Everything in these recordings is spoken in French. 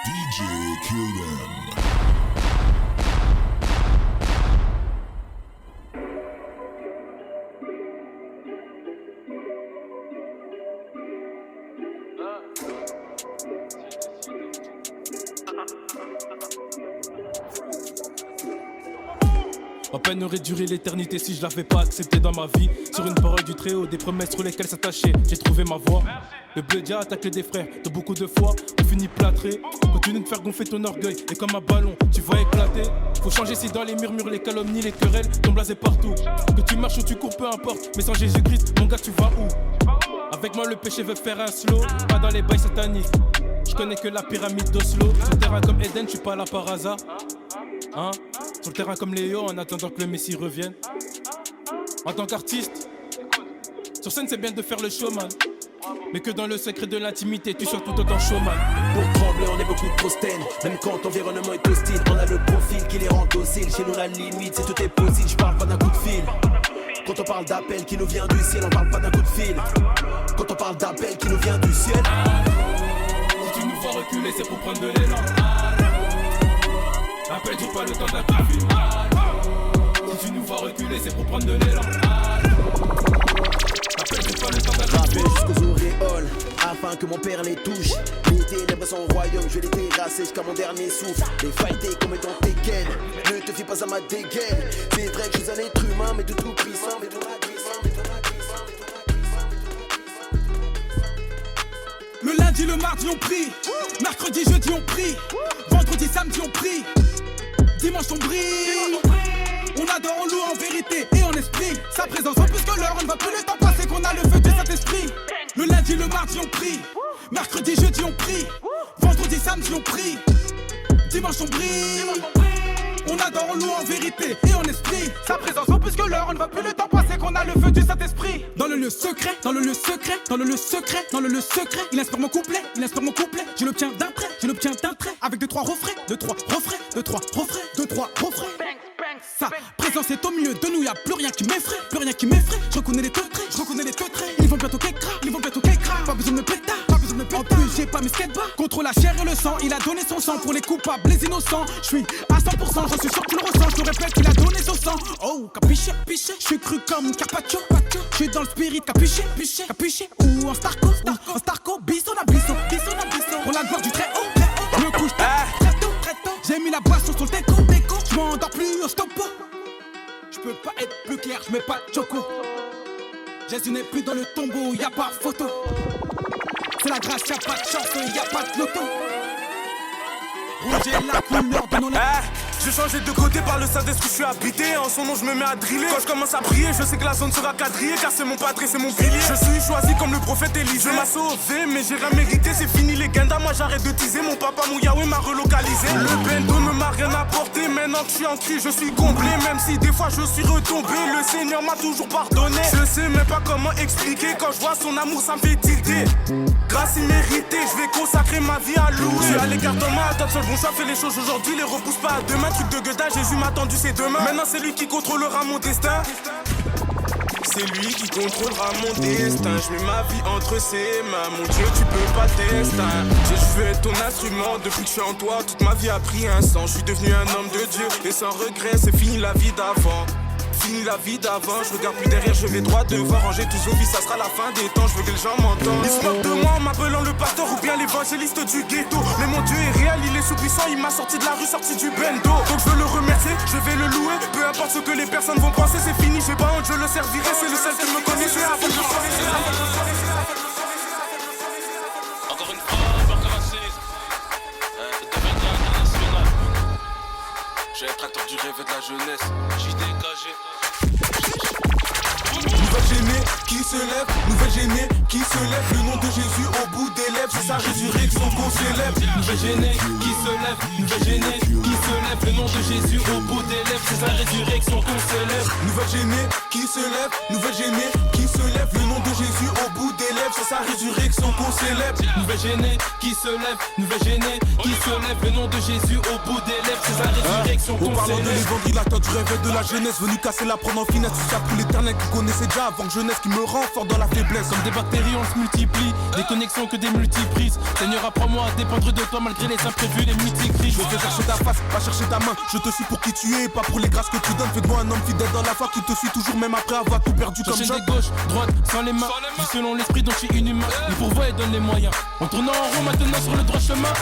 DJ Kill Them. Ma peine aurait duré l'éternité si je l'avais pas accepté dans ma vie. Sur une parole du très haut, des promesses sur lesquelles s'attacher, j'ai trouvé ma voie. Le bleu dia attaqué des frères, de beaucoup de fois, on finit plâtré. Continue de faire gonfler ton orgueil, et comme un ballon, tu vas éclater. Faut changer si dans les murmures, les calomnies, les querelles, ton blasé partout. Que tu marches ou tu cours, peu importe, mais sans Jésus-Christ, mon gars, tu vas où? Avec moi, le péché veut faire un slow, pas dans les bails sataniques. Je connais que la pyramide d'Oslo. Sur le terrain comme Eden, je suis pas là par hasard. Hein? Sur le terrain comme Léo, en attendant que le Messie revienne. En tant qu'artiste, sur scène c'est bien de faire le showman, mais que dans le secret de l'intimité, tu sois tout autant showman. Pour trembler, on est beaucoup trop sten. Même quand l'environnement est hostile, on a le profil qui les rend dociles. Chez nous la limite, c'est tout est possible. Je parle pas d'un coup de fil. Quand on parle d'appel qui nous vient du ciel, on parle pas d'un coup de fil. Quand on parle d'appel qui nous vient du ciel. Si tu nous vois reculer, c'est pour prendre de l'élan. Appelle-tu pas le temps d'un coup de fil. Si tu nous vois reculer, c'est pour prendre de l'élan. Appelle-tu pas le temps d'un coup de fil. Jusqu'aux auréoles, afin que mon père les touche. Les ténèbres sont au royaume, je vais les terrasser jusqu'à mon dernier souffle. Les fighter comme dans Tekken, ne te fie pas à ma dégaine. C'est vrai que je suis un être humain, mais de tout puissant, mais de ma Le lundi, le mardi on prie, mercredi, jeudi on prie, vendredi, samedi on prie, dimanche on brille. On adore, on loue en vérité et en esprit. Sa présence en plus que l'heure, on ne va plus le temps passer qu'on a le feu du Saint-Esprit. Le lundi, le mardi on prie, mercredi, jeudi on prie, vendredi, samedi on prie, dimanche on brille. On adore, on loue en vérité et en esprit. Sa présence en plus que l'heure, on ne va plus le temps passer qu'on a le feu du Saint-Esprit. Dans le lieu secret, dans le lieu secret, dans le lieu secret, dans le lieu secret. Il inspire mon couplet, il inspire mon couplet. Je l'obtiens d'un trait, je l'obtiens d'un trait. Avec 2-3 refrains, 2-3 refrains, 2-3 refrains, 2-3 refrains. Sa présence est au milieu de nous, y'a plus rien qui m'effraie, plus rien qui m'effraie. Je reconnais les teutrés, je reconnais les teutrés. Ils vont bientôt qu'écra, ils vont bientôt qu'écra. Pas besoin de me péter, pas besoin de me péter. En plus j'ai pas mes skateparks. Contre la chair et le sang, il a donné son sang pour les coupables, les innocents. Je suis à 100%, je suis sûr que tu le ressens. Je te répète, il a donné son sang. Oh, capiché, piché. Je suis cru comme Carpaccio. Je suis dans le spirit, capiché, piché, capiché. Ou en Starco, en Starco. Bisson à bisson, bisson à bisson. Pour la gloire du très haut, je me couche très tôt, très tôt. J'ai mis la boisson sur le déco, déco. Je m'endors plus au stopo. Je peux pas être plus clair, je mets pas de choco. Jésus n'est plus dans le tombeau, y'a pas photo. C'est la grâce, y'a pas de chance, y'a pas de loto. Rouge est la couleur de nos lèvres. J'ai changé de côté par le Saint-Esprit, je suis habité. En son nom, je me mets à driller. Quand je commence à prier, je sais que la zone sera quadrillée. Car c'est mon padré, c'est mon pilier. Je suis choisi comme le prophète Élie. Je m'a sauvé, mais j'ai rien mérité. C'est fini les guindas, moi j'arrête de teaser. Mon papa, mon Yahweh m'a relocalisé. Le bendo ne m'a rien apporté. Maintenant que je suis en cri, je suis comblé. Même si des fois je suis retombé, le Seigneur m'a toujours pardonné. Je sais même pas comment expliquer. Quand je vois son amour, ça me fait tilter. Grâce imméritée, je vais consacrer ma vie à louer. Je suis à l'écart de moi, attends, seul bon choix, fais les choses aujourd'hui, les repousse pas à demain. Truc de gueudin, Jésus m'a attendu, c'est demain. Maintenant c'est lui qui contrôlera mon destin. C'est lui qui contrôlera mon destin. Je mets ma vie entre ses mains. Mon Dieu, tu peux pas t'extinguer. Je veux être ton instrument. Depuis que je suis en toi, toute ma vie a pris un sens. Je suis devenu un homme de Dieu. Et sans regret, c'est fini la vie d'avant. Fini la vie d'avant, je regarde plus derrière, je vais droit devant. Ranger tous aux vies, ça sera la fin des temps. Je veux que les gens m'entendent. Ils se moquent de moi en m'appelant le pasteur ou bien l'évangéliste du ghetto. Mais mon Dieu est réel, il est tout-puissant. Il m'a sorti de la rue, sorti du bendo. Donc je veux le remercier, je vais le louer. Peu importe ce que les personnes vont penser, c'est fini. J'ai pas honte, je le servirai. C'est le seul qui me connaît. C'est avant de le soirée. Encore une fois, encore assise. Ça deviendra international. J'ai un tracteur du rêve de la jeunesse. JDKG. Nouvelle génée qui se lève, nouvelle génée qui se lève. Le nom de Jésus au bout des lèvres, c'est sa résurrection qu'on célèbre. Nouvelle génée qui se lève, nouvelle génée qui se lève. Le nom de Jésus au bout des lèvres, c'est sa résurrection qu'on célèbre. Nouvelle génée qui se lève, nouvelle génée qui se se lève, le nom de Jésus au bout des lèvres, c'est sa résurrection qu'on célèbre. Nouvelle gênée qui se lève, nouvelle gênée qui se lève, le nom de Jésus au bout des lèvres, c'est sa résurrection qu'on Au parlant de célèbre. l'évangile, attends du réveil de la jeunesse, venu casser la prendre en finesse, tout ça pour l'éternel qui connaissait déjà avant que jeunesse, qui me rend fort dans la faiblesse. Comme des bactéries on se multiplie, des connexions que des multiprises. Seigneur apprends-moi à dépendre de toi malgré les imprévus, les multicrises. Je vais chercher ta face, pas chercher ta main. Je te suis pour qui tu es, pas pour les grâces que tu donnes. Fais-moi un homme fidèle dans la foi qui te suit toujours même après avoir tout perdu comme J'enchaîne Job. des gauches, droite, sans les mains. Vis selon l'esprit dont je suis inhumain. Il pourvoit et donne les moyens. En tournant en rond maintenant sur le droit chemin.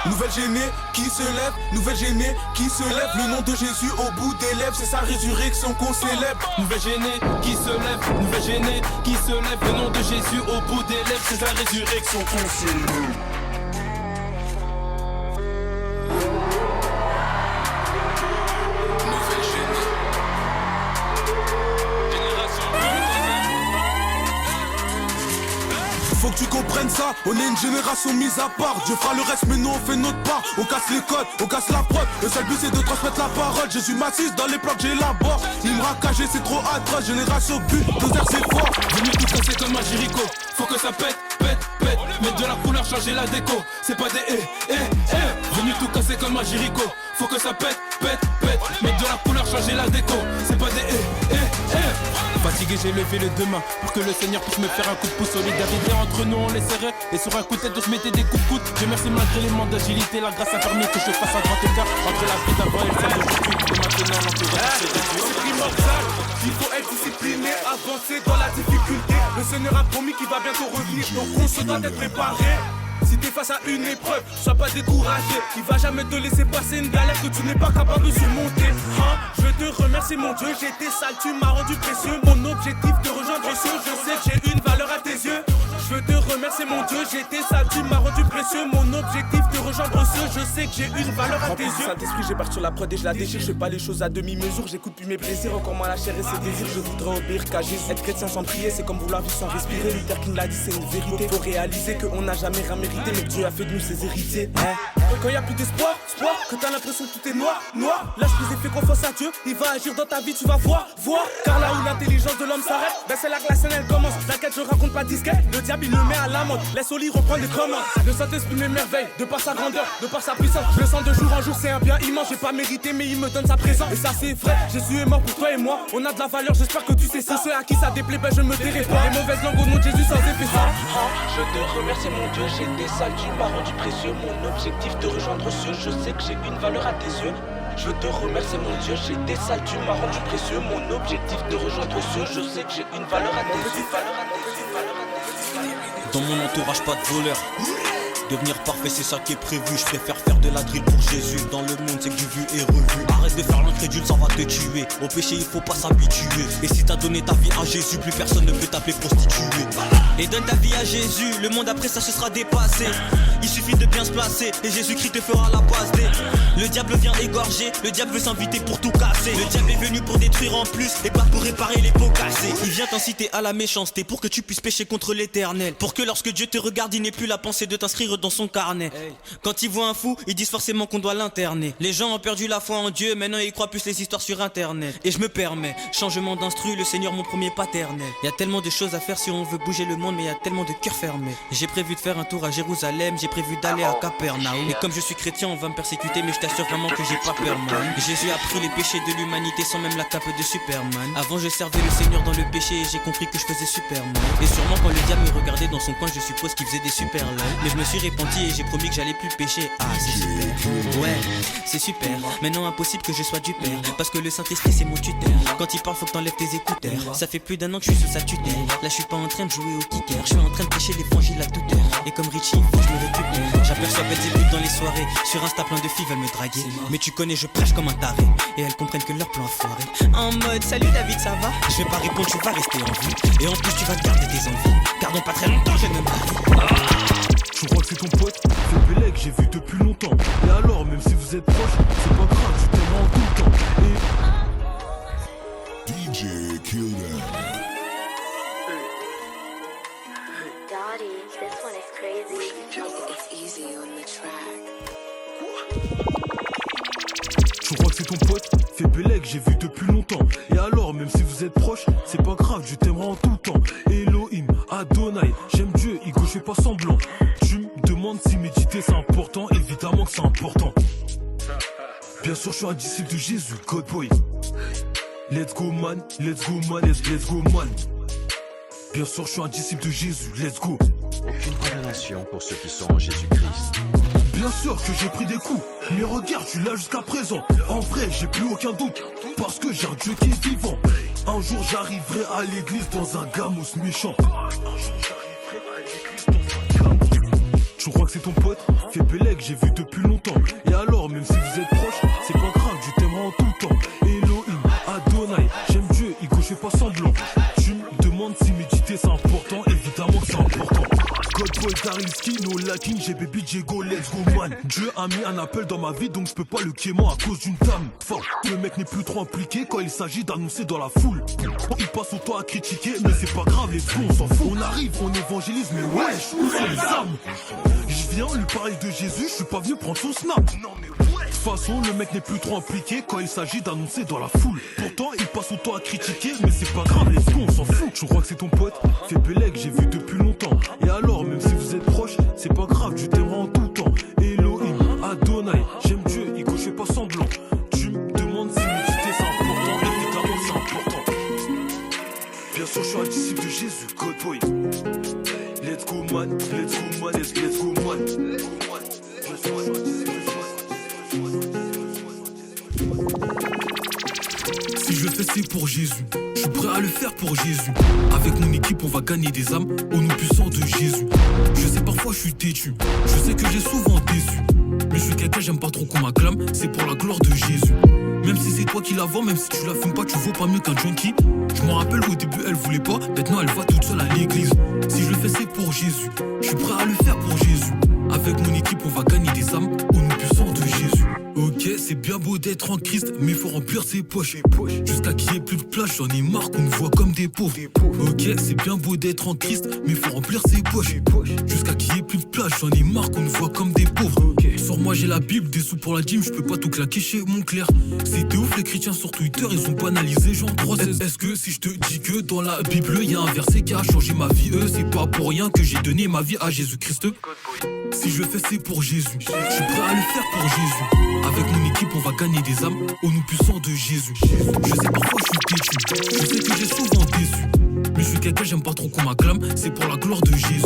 Nouvelle gênée qui se lève, nouvelle gênée qui se lève. Le nom de Jésus au bout des lèvres, c'est sa résurrection qu'on célèbre. Nouvelle gênée qui se lève, nouvelle gênée qui se lève. Le nom de Jésus au bout des lèvres, c'est sa résurrection qu'on célèbre. Faut que tu comprennes ça, on est une génération mise à part. Dieu fera le reste mais nous on fait notre part. On casse les codes, on casse la prod. Le seul but c'est de transmettre la parole. Jésus m'assiste dans les plans que j'élabore. Il me raccagé, c'est trop atroce. Génération but, 2 heures c'est fort. Venu tout casser comme un Jéricho. Faut que ça pète, pète, pète. Mettre de la couleur, changer la déco. C'est pas des Venu tout casser comme un Jéricho. Faut que ça pète, pète, pète. Mettre de la couleur, changer la déco. C'est pas des Fatigué, j'ai levé les deux mains pour que le Seigneur puisse me faire un coup de pouce. Solidarité entre nous, on les serrait. Et sur un coup de tête, on se mettait des coups de coude. Dieu merci, malgré les manques d'agilité, la grâce a permis que je fasse un grand écart entre la vie d'avant et celle d'aujourd'hui. Et maintenant, l'entourage s'est réduit. C'est primordial, il faut être discipliné, avancer dans la difficulté. Le Seigneur a promis qu'il va bientôt revenir, donc on se doit d'être préparé. Si t'es face à une épreuve, sois pas découragé. Il va jamais te laisser passer une galère que tu n'es pas capable de surmonter. Je te remercie mon Dieu, j'étais sale, tu m'as rendu précieux. Mon objectif de rejoindre ceux, je sais que j'ai une valeur à tes yeux. Je te remercie mon Dieu, j'étais sale, tu m'as rendu précieux. Mon objectif de rejoindre ceux, je sais que j'ai une valeur à tes yeux. Saint-Esprit, j'ai parti sur la prod et je la déchire. Je fais pas les choses à demi-mesure, j'écoute plus mes plaisirs, encore moins la chair et ses désirs. Je voudrais obéir qu'à Jésus. Être chrétien sans prier, c'est comme vouloir vivre sans respirer. Luther King l'a dit, c'est une vérité. Faut réaliser qu'on n'a jamais rien mérité, mais que Dieu a fait de nous ses héritiers. Quand y a plus d'espoir, que t'as l'impression que tout est noir, là je vous ai fait confiance à Dieu, il va agir dans ta vie, tu vas voir. Car là où l'intelligence de l'homme s'arrête, ben c'est là que la scène elle commence. T'inquiète, je raconte pas disquette, le diable il le met à l'amende. Laisse au lit reprendre les commandes. Le Saint-Esprit m'émerveille, de par sa grandeur, de par sa puissance. Je le sens de jour en jour, c'est un bien immense. J'ai pas mérité, mais il me donne sa présence. Et ça c'est vrai, Jésus est mort pour toi et moi. On a de la valeur, j'espère que tu sais ça. Pour ceux à qui ça déplaît, ben je me tairai pas. Les mauvaises langues au nom de Jésus sans effet ça. Je te remercie mon Dieu, j'étais sale, tu m'as rendu précieux. Mon objectif de rejoindre ceux, je sais que j'ai une valeur à tes yeux. Je te remercie mon Dieu, j'étais sale, tu m'as rendu précieux. Mon objectif de rejoindre ceux, je sais que j'ai une valeur à tes yeux. Dans mon entourage pas de voleur. Devenir parfait c'est ça qui est prévu. Je préfère faire de la drill pour Jésus. Dans le monde c'est que du vu et revu. Arrête de faire l'incrédule, ça va te tuer. Au péché il faut pas s'habituer. Et si t'as donné ta vie à Jésus, plus personne ne peut t'appeler prostituée. Et donne ta vie à Jésus, le monde après ça se sera dépassé. Il suffit de bien se placer et Jésus-Christ te fera la passe des. Le diable vient égorger, le diable veut s'inviter pour tout casser. Le diable est venu pour détruire en plus et pas pour réparer les pots cassés. Il vient t'inciter à la méchanceté pour que tu puisses pécher contre l'éternel. Pour que lorsque Dieu te regarde, il n'ait plus la pensée de t'inscrire dans son carnet. Quand ils voient un fou, ils disent forcément qu'on doit l'interner. Les gens ont perdu la foi en Dieu, maintenant ils croient plus les histoires sur internet. Et je me permets, changement d'instru, le Seigneur mon premier paternel. Y a tellement de choses à faire si on veut bouger le monde, mais y a tellement de cœurs fermés. J'ai prévu de faire un tour à Jérusalem, j'ai prévu d'aller à Capernaum. Et comme je suis chrétien, on va me persécuter, mais je t'assure vraiment que j'ai pas peur, man. Jésus a pris les péchés de l'humanité sans même la cape de Superman. Avant je servais le Seigneur dans le péché et j'ai compris que je faisais Superman. Et sûrement quand le diable me regardait dans son coin, je suppose qu'il faisait des super lives. Mais je me suis repenti et j'ai promis que j'allais plus pécher. Ah c'est super, ouais c'est super. Maintenant impossible que je sois du père, parce que le Saint-Esprit c'est mon tuteur. Quand il parle faut que t'enlèves tes écouteurs. Ça fait plus d'un an que je suis sous sa tutelle. Là je suis pas en train de jouer au kicker, je suis en train de prêcher l'évangile à toute heure. Et comme Richie il faut que je me récupère. J'aperçois Belzébuth dans les soirées, sur Insta plein de filles veulent me draguer. Mais tu connais je prêche comme un taré, et elles comprennent que leur plan a foiré. En mode salut David ça va. Je vais pas répondre, tu vas rester en vie. Et en plus tu vas garder tes envies, car dans pas très longtemps je me marie. Tu crois que c'est ton pote? C'est Bélec, j'ai vu depuis longtemps. Et alors, même si vous êtes proches, c'est pas grave, tu t'aimes en tout le temps. DJ Kill Them. Dottie, this one is crazy. It's easy on the track. Tu crois que c'est ton pote? fait Bélec, j'ai vu depuis longtemps. Et alors, même si vous êtes proches, c'est pas grave, je t'aimerai en tout temps. Elohim, Adonai, j'aime Dieu, Igo, je fais pas semblant. Tu me demandes si méditer c'est important, évidemment que c'est important. Bien sûr, je suis un disciple de Jésus, God boy. Let's go man, let's go man, let's go man. Bien sûr, je suis un disciple de Jésus, let's go. Aucune condamnation pour ceux qui sont en Jésus-Christ. Bien sûr que j'ai pris des coups, mais regarde, tu l'as jusqu'à présent. En vrai, j'ai plus aucun doute, parce que j'ai un Dieu qui est vivant. Un jour, j'arriverai à l'église dans un gamos méchant. Tu crois que c'est ton pote? Fais Bélec, j'ai vu depuis longtemps. Et alors, même si vous êtes proches, c'est pas grave, je t'aimerai en tout temps. Elohim, Adonai, j'aime Dieu, Igo, je fais pas semblant. Tu me demandes si méditer c'est important, évidemment que c'est important. Godboy, Darilski, no lacking, j'ai baby Diego, let's go man. Dieu a mis un appel dans ma vie, donc je peux pas le quémant à cause d'une dame. Enfin, le mec n'est plus trop impliqué quand il s'agit d'annoncer dans la foule. Il passe son temps à critiquer, mais c'est pas grave, les fous, on s'en fout. On arrive, on évangélise, mais wesh, où sont les âmes? Je viens lui parler de Jésus, je suis pas venu prendre son snap. De toute façon, le mec n'est plus trop impliqué quand il s'agit d'annoncer dans la foule. Pourtant, il passe son temps à critiquer, mais c'est pas grave, les fous, on s'en fout. Je crois que c'est ton pote, fais Bélec, j'ai vu depuis longtemps. Et alors, même si vous êtes proches, c'est pas grave, tu t'aimeras en tout temps. Elohim, Adonai, j'aime Dieu, Igo, je fais pas semblant. Tu me demandes si méditer c'est important, évidemment c'est important. Bien sûr, je suis un disciple de Jésus, God boy. Let's go man, let's go man, let's go man. Si je fais c'est pour Jésus, je suis prêt à le faire pour Jésus. Avec mon équipe on va gagner des âmes au nom puissant de Jésus. Je sais parfois je suis têtu, je sais que j'ai souvent déçu, mais je suis quelqu'un j'aime pas trop qu'on m'acclame, c'est pour la gloire de Jésus. Même si c'est toi qui la vends, même si tu la fumes pas, tu vaux pas mieux qu'un junkie. Je me rappelle au début elle voulait pas, maintenant elle va toute seule à l'église. Si je le fais c'est pour Jésus, je suis prêt à le faire pour Jésus. Avec mon équipe on va gagner des âmes au nom puissant de Jésus. Ok, c'est bien beau d'être en Christ, mais faut remplir ses poches. Jusqu'à qu'il y ait plus de place, j'en ai marre qu'on me voit comme des pauvres. Ok, c'est bien beau d'être en Christ, mais faut remplir ses poches. Jusqu'à qu'il y ait plus de place, j'en ai marre qu'on me voit comme des pauvres. Sur moi j'ai la Bible, des sous pour la gym, je peux pas tout claquer chez mon clerc. C'était ouf les chrétiens sur Twitter, ils ont banalisé Jean 3:16. Est-ce que si je te dis que dans la Bible y a un verset qui a changé ma vie, c'est pas pour rien que j'ai donné ma vie à Jésus-Christ. Si je fais c'est pour Jésus, je suis prêt à le faire pour Jésus. Avec mon équipe on va gagner des âmes au nom puissant de Jésus. Je sais parfois je suis têtu, je sais que j'ai souvent déçu, mais je suis quelqu'un j'aime pas trop qu'on m'acclame, c'est pour la gloire de Jésus.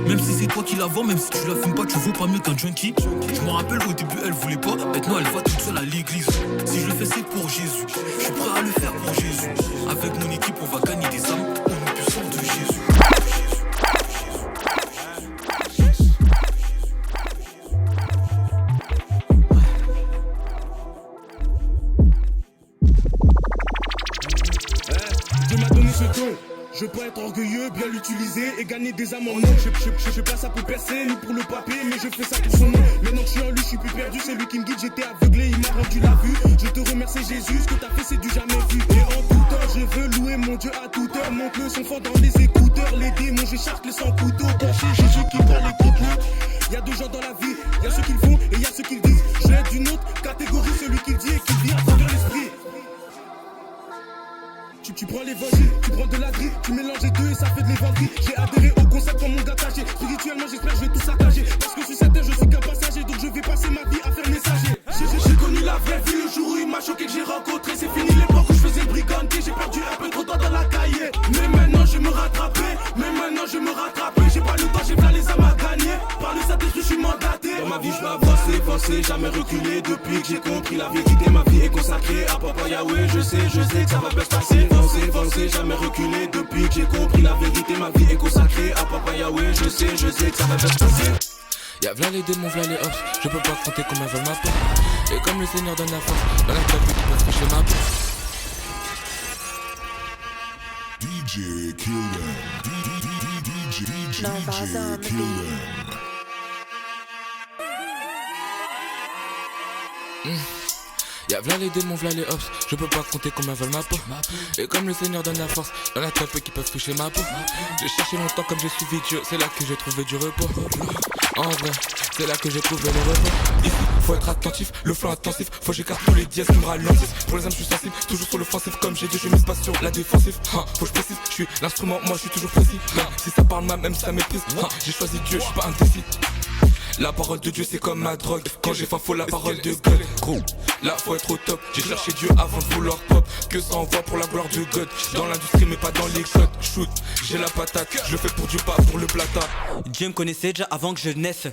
Même si c'est toi qui la vends, même si tu la fumes pas, tu vaux pas mieux qu'un junkie. Je me rappelle au début elle voulait pas, maintenant elle va toute seule à l'église. Si je le fais c'est pour Jésus, je suis prêt à le faire pour Jésus. Avec mon équipe on va gagner des âmes au nom puissant de Jésus. Je peux être orgueilleux, bien l'utiliser et gagner des âmes en nom. Je fais pas ça pour percer ni pour le papier, mais je fais ça pour son nom. Maintenant que je suis en lui, je suis plus perdu, c'est lui qui me guide. J'étais aveuglé, il m'a rendu la vue. Je te remercie Jésus, ce que t'as fait c'est du jamais vu. Et en tout temps, je veux louer mon Dieu à toute heure. Monte le son fort dans les écouteurs, les démons, j'écharpe les sans couteau. Penché Jésus qui parle les techniques. Y'a deux gens dans la vie, y'a ceux qui le font et y'a ceux qui le disent. Je vais d'une autre catégorie, celui qui le dit et qui vit à travers l'esprit. Tu prends l'évangile, tu prends de la grille, tu mélanges les deux et ça fait de l'évangile. J'ai adhéré au concept comme mon gars caché. Spirituellement j'espère que je vais tout saccager. Parce que sur cette terre je suis qu'un passager, donc je vais passer ma vie à faire messager. J'ai connu la vraie vie, le jour où il m'a choqué que j'ai rencontré. C'est fini l'époque où je faisais le brigandier. J'ai perdu un peu trop de temps dans la cahier. Mais maintenant je me rattrapais, j'ai pas le temps, j'ai plein les âmes à gagner. Par le Saint-Esprit je suis mandaté. Dans ma vie je vais avancer, jamais reculer. Depuis que j'ai compris la vérité, ma vie est consacrée à Papa Yahweh. Je sais que ça va bien se passer. Avancer, jamais reculer. Depuis que j'ai compris la vérité, ma vie est consacrée à Papa Yahweh. Je sais que ça va bien se passer. Y'a v'là les démons, v'là les hops. Je peux pas compter combien veulent ma peau. Et comme le Seigneur donne la force, dans la tête qui peuvent toucher ma peau. DJ kill them. DJ kill them. Y'a v'là les démons, v'là les hops. Je peux pas compter combien veulent ma peau. Et comme le Seigneur donne la force, dans la trappe qui peuvent toucher ma peau. J'ai cherché longtemps comme j'ai suivi Dieu, c'est là que j'ai trouvé du repos. En vrai, c'est là que j'ai trouvé le refrain. Ici, faut être attentif, le flow intensif, faut que j'écarte tous les dièses qui me ralentissent. Pour les âmes, je suis sensible, toujours sur l'offensif, comme j'ai dit, je mise pas sur la défensive. Faut que je précise, je suis l'instrument, moi je suis toujours précis. Même si ça parle mal, même si ça méprise. J'ai choisi Dieu, je suis pas indécis. La parole de Dieu c'est comme ma drogue. Quand j'ai faim faut la parole de God. Gros, là faut être au top. J'ai cherché Dieu avant de vouloir pop. Que ça envoie pour la gloire de God. Dans l'industrie mais pas dans les codes. Shoot, j'ai la patate. Je le fais pour Dieu pas pour le plata. Dieu me connaissait déjà avant que je naisse.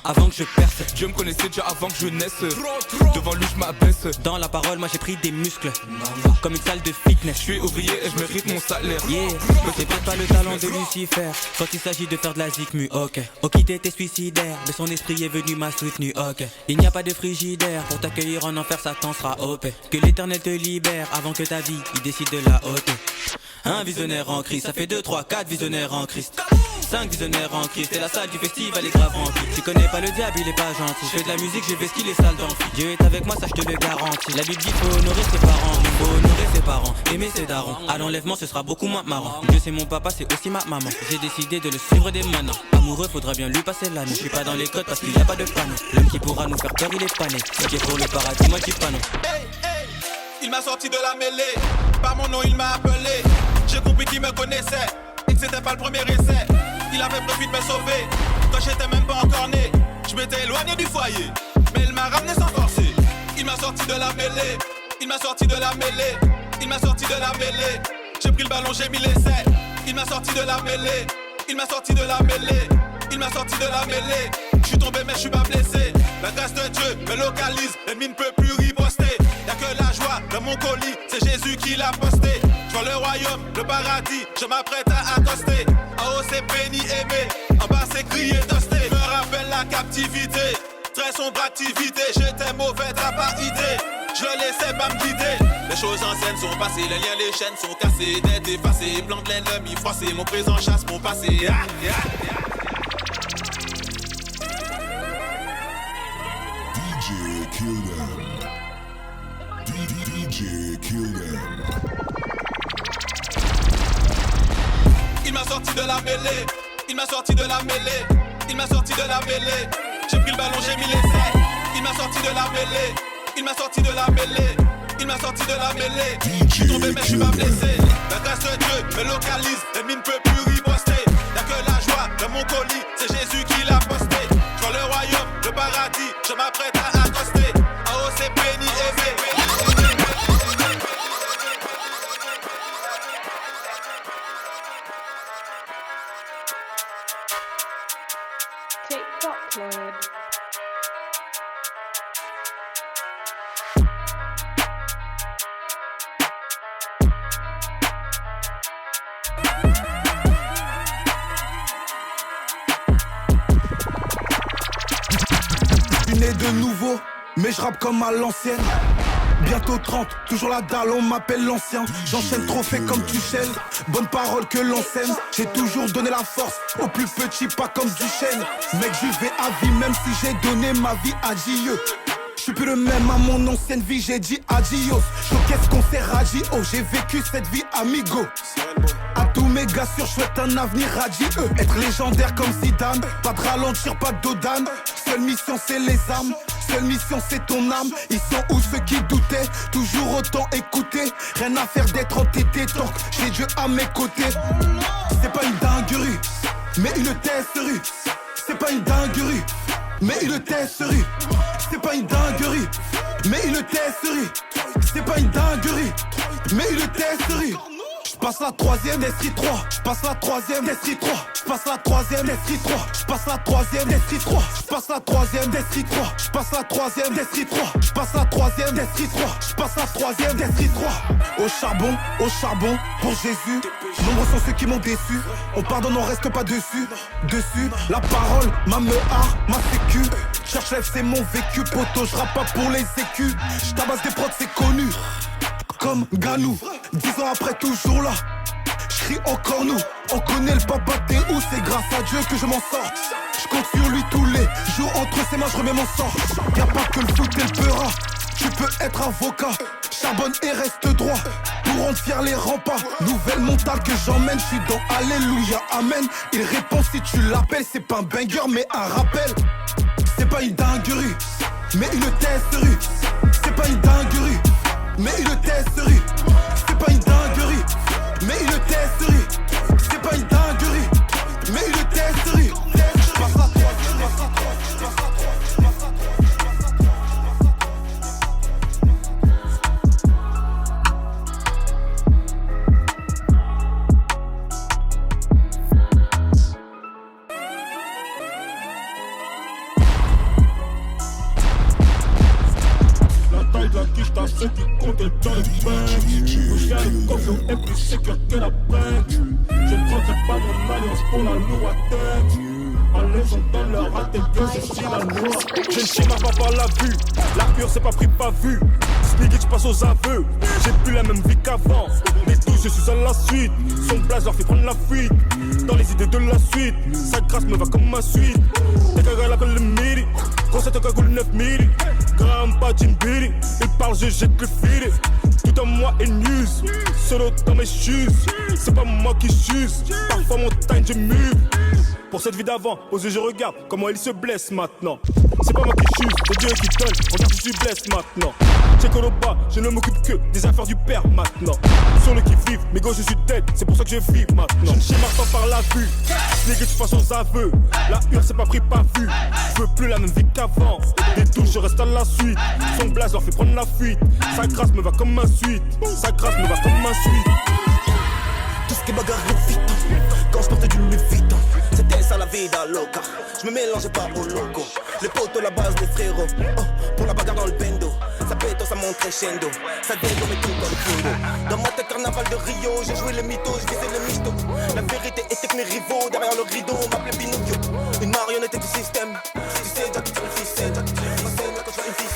Avant que je perce. Dieu me connaissait déjà avant que je naisse. Devant lui je m'abaisse. Dans la parole moi j'ai pris des muscles. Comme une salle de fitness. Je suis ouvrier et je mérite mon salaire. Yeah, c'est peut-être pas le talent de Lucifer quand il s'agit de faire de la zikmu. Ok, Okid était suicidaire, mais son esprit est venu m'a soutenu. Ok, il n'y a pas de frigidaire pour t'accueillir en enfer, Satan sera OP. Que l'éternel te libère avant que ta vie il décide de la ôter. Un visionnaire en Christ, ça fait 2, 3, 4 visionnaires en Christ. 5 visionnaires en Christ, et la salle du festival est grave remplie. Tu connais pas le diable, il est pas gentil. Je fais de la musique, j'ai vesquille les salles d'amphi. Dieu est avec moi, ça je te le garantis. La Bible dit faut honorer ses parents, faut honorer ses parents, aimer ses darons. À l'enlèvement ce sera beaucoup moins marrant. Dieu c'est mon papa, c'est aussi ma maman. J'ai décidé de le suivre dès maintenant. Amoureux, faudra bien lui passer l'année. Je suis pas dans les codes parce qu'il y a pas de panneau. L'homme qui pourra nous faire peur, il est pané. Si qui est pour le paradis, moi je dis pas non. Il m'a sorti de la mêlée, par mon nom il m'a appelé. J'ai compris qu'il me connaissait, et que c'était pas le premier essai. Il avait prévu de me sauver, quand j'étais même pas encore né. Je m'étais éloigné du foyer, mais il m'a ramené sans forcer. Il m'a sorti de la mêlée, il m'a sorti de la mêlée, il m'a sorti de la mêlée. J'ai pris le ballon, j'ai mis l'essai. Il m'a sorti de la mêlée, il m'a sorti de la mêlée, il m'a sorti de la mêlée. Je suis tombé mais je suis pas blessé. La grâce de Dieu me localise, l'ennemi ne peut plus riposter. Y'a que la joie de mon colis, c'est Jésus qui l'a posté. Je vois le royaume, le paradis, je m'apprête à accoster. En haut c'est béni, aimé, en bas c'est crié, tosté. Me rappelle la captivité, très sombre activité. J'étais mauvais, t'as pas idée, je le laissais pas me guider. Les choses anciennes sont passées, les liens, les chaînes sont cassées. D'être effacé, blanc de l'ennemi froissé. Mon présent chasse mon passé. DJ kill them. DJ kill them. Il m'a sorti de la mêlée, il m'a sorti de la mêlée, il m'a sorti de la mêlée. J'ai pris le ballon, j'ai mis l'essai. Il m'a sorti de la mêlée, il m'a sorti de la mêlée, il m'a sorti de la mêlée. Je suis tombé mais je suis pas blessé. La grâce de Dieu me localise, l'ennemi ne peut plus riposter. Y'a que la joie de mon colis, c'est Jésus qui l'a posté. Je vois le royaume, le paradis, je m'apprête à accoster. En haut c'est béni, aimé. Né de nouveau, mais je rappe comme à l'ancienne. Bientôt 30, toujours la dalle, on m'appelle l'ancien. J'enchaîne trophée comme Tuchel, bonne parole que l'on sème. J'ai toujours donné la force aux plus petits, pas comme Duchesne. Mec, j'y vais à vie, même si j'ai donné ma vie à Dieu. J'suis plus le même à mon ancienne vie, j'ai dit adios. Qu'est-ce qu'on s'est radio, j'ai vécu cette vie amigo. À tous mes gars sûrs, j'souhaite un avenir radieux. Être légendaire comme Zidane, pas de ralentir, pas d'odane. Seule mission c'est les armes, seule mission c'est ton âme. Ils sont où ceux qui doutaient, toujours autant écouter. Rien à faire d'être entêté, tant que j'ai Dieu à mes côtés. C'est pas une dinguerie, mais une testerie. C'est pas une dinguerie, mais une testerie. C'est pas une dinguerie, mais une testerie. C'est pas une dinguerie, mais une testerie. J'passe la troisième, Destry 3. J'passe la troisième, Destry 3. J'passe la troisième, Destry 3. J'passe la troisième, Destry 3. J'passe la troisième, Destry 3. J'passe la troisième, Destry 3. J'passe la troisième, Destry 3. J'passe la troisième, Destry 3. Au charbon, pour Jésus. Nombreux sont ceux qui m'ont déçu. On pardonne, on reste pas dessus. La parole, ma mehar, ma sécu. Cherche lève, c'est mon vécu. Poto, j'rappe pas pour les écus. J'tabasse des prods, c'est connu. Comme Ganou, 10 ans après toujours là. J'crie encore nous, on connaît le papa t'es où. C'est grâce à Dieu que je m'en sors. J'compte sur lui tous les jours, entre ses mains j'remets mon sort. Y'a pas que le foot et le peura, tu peux être avocat. Charbonne et reste droit, pour rendre fier les remparts. Nouvelle montagne que j'emmène, j'suis dans Alléluia, Amen. Il répond si tu l'appelles, c'est pas un banger mais un rappel. pas une dinguerie, mais une testerie. C'est pas une dinguerie, mais une testerie. C'est pas une dinguerie, mais une testerie. C'est pas une dinguerie, mais une testerie. Passe à toi, passe à toi, passe à toi. La quiche t'as ce qui compte dans le bench. Bouge à le coffre est plus sécure que la brèche. Je ne prendrai pas mon alliance pour la lourde à tête. En laissant dans leur atelier, je suis la loi. Je ne schéma pas par la vue. La pure c'est pas pris pas vu. Sneaky je passe aux aveux. J'ai plus la même vie qu'avant. Les douze je suis à la suite. Son blaze leur fait prendre la fuite. Dans les idées de la suite. Sa grâce me va comme ma suite. T'es caga l'appelle le midi. Recette cagoule 9 milli. Gramme pas Jim Billy. Il parle je jette le filet. Tout en moi est news. Solo dans mes shoes. C'est pas moi qui choose. Parfois mon time je mue. Pour cette vie d'avant, aux yeux je regarde comment il se blesse maintenant. C'est pas moi qui choose, c'est Dieu qui donne. Regarde je suis blesse maintenant. Check au bas, je ne m'occupe que des affaires du père maintenant. Sur le qui-vive, mes gosses je suis dead, c'est pour ça que je vis maintenant. Je ne schémate pas par la vue, les gars tu fasses aux aveux. La hure c'est pas pris pas vu, je veux plus la même vie qu'avant. Des touches je reste à la suite, son blaze leur fait prendre la fuite. Sa grâce me va comme un suite, sa grâce me va comme un suite. Tout ce qui bagarre est vite, quand je portais du Louis Vuitton. C'était ça la vida loca, je me mélangeais pas au logo. Les potos la base des frérots, oh, pour la bagarre dans le bendo. Ça pète, ça monte crescendo, ça dégomme et tout comme Kingo. Dans ma tête carnaval de Rio, j'ai joué le mytho, je visais le mytho. La vérité était que mes rivaux, derrière le rideau, on m'appelait Pinocchio. Une marionnette du système, tu sais déjà que tu le fils, déjà que tu le fils, quand je vois une fille.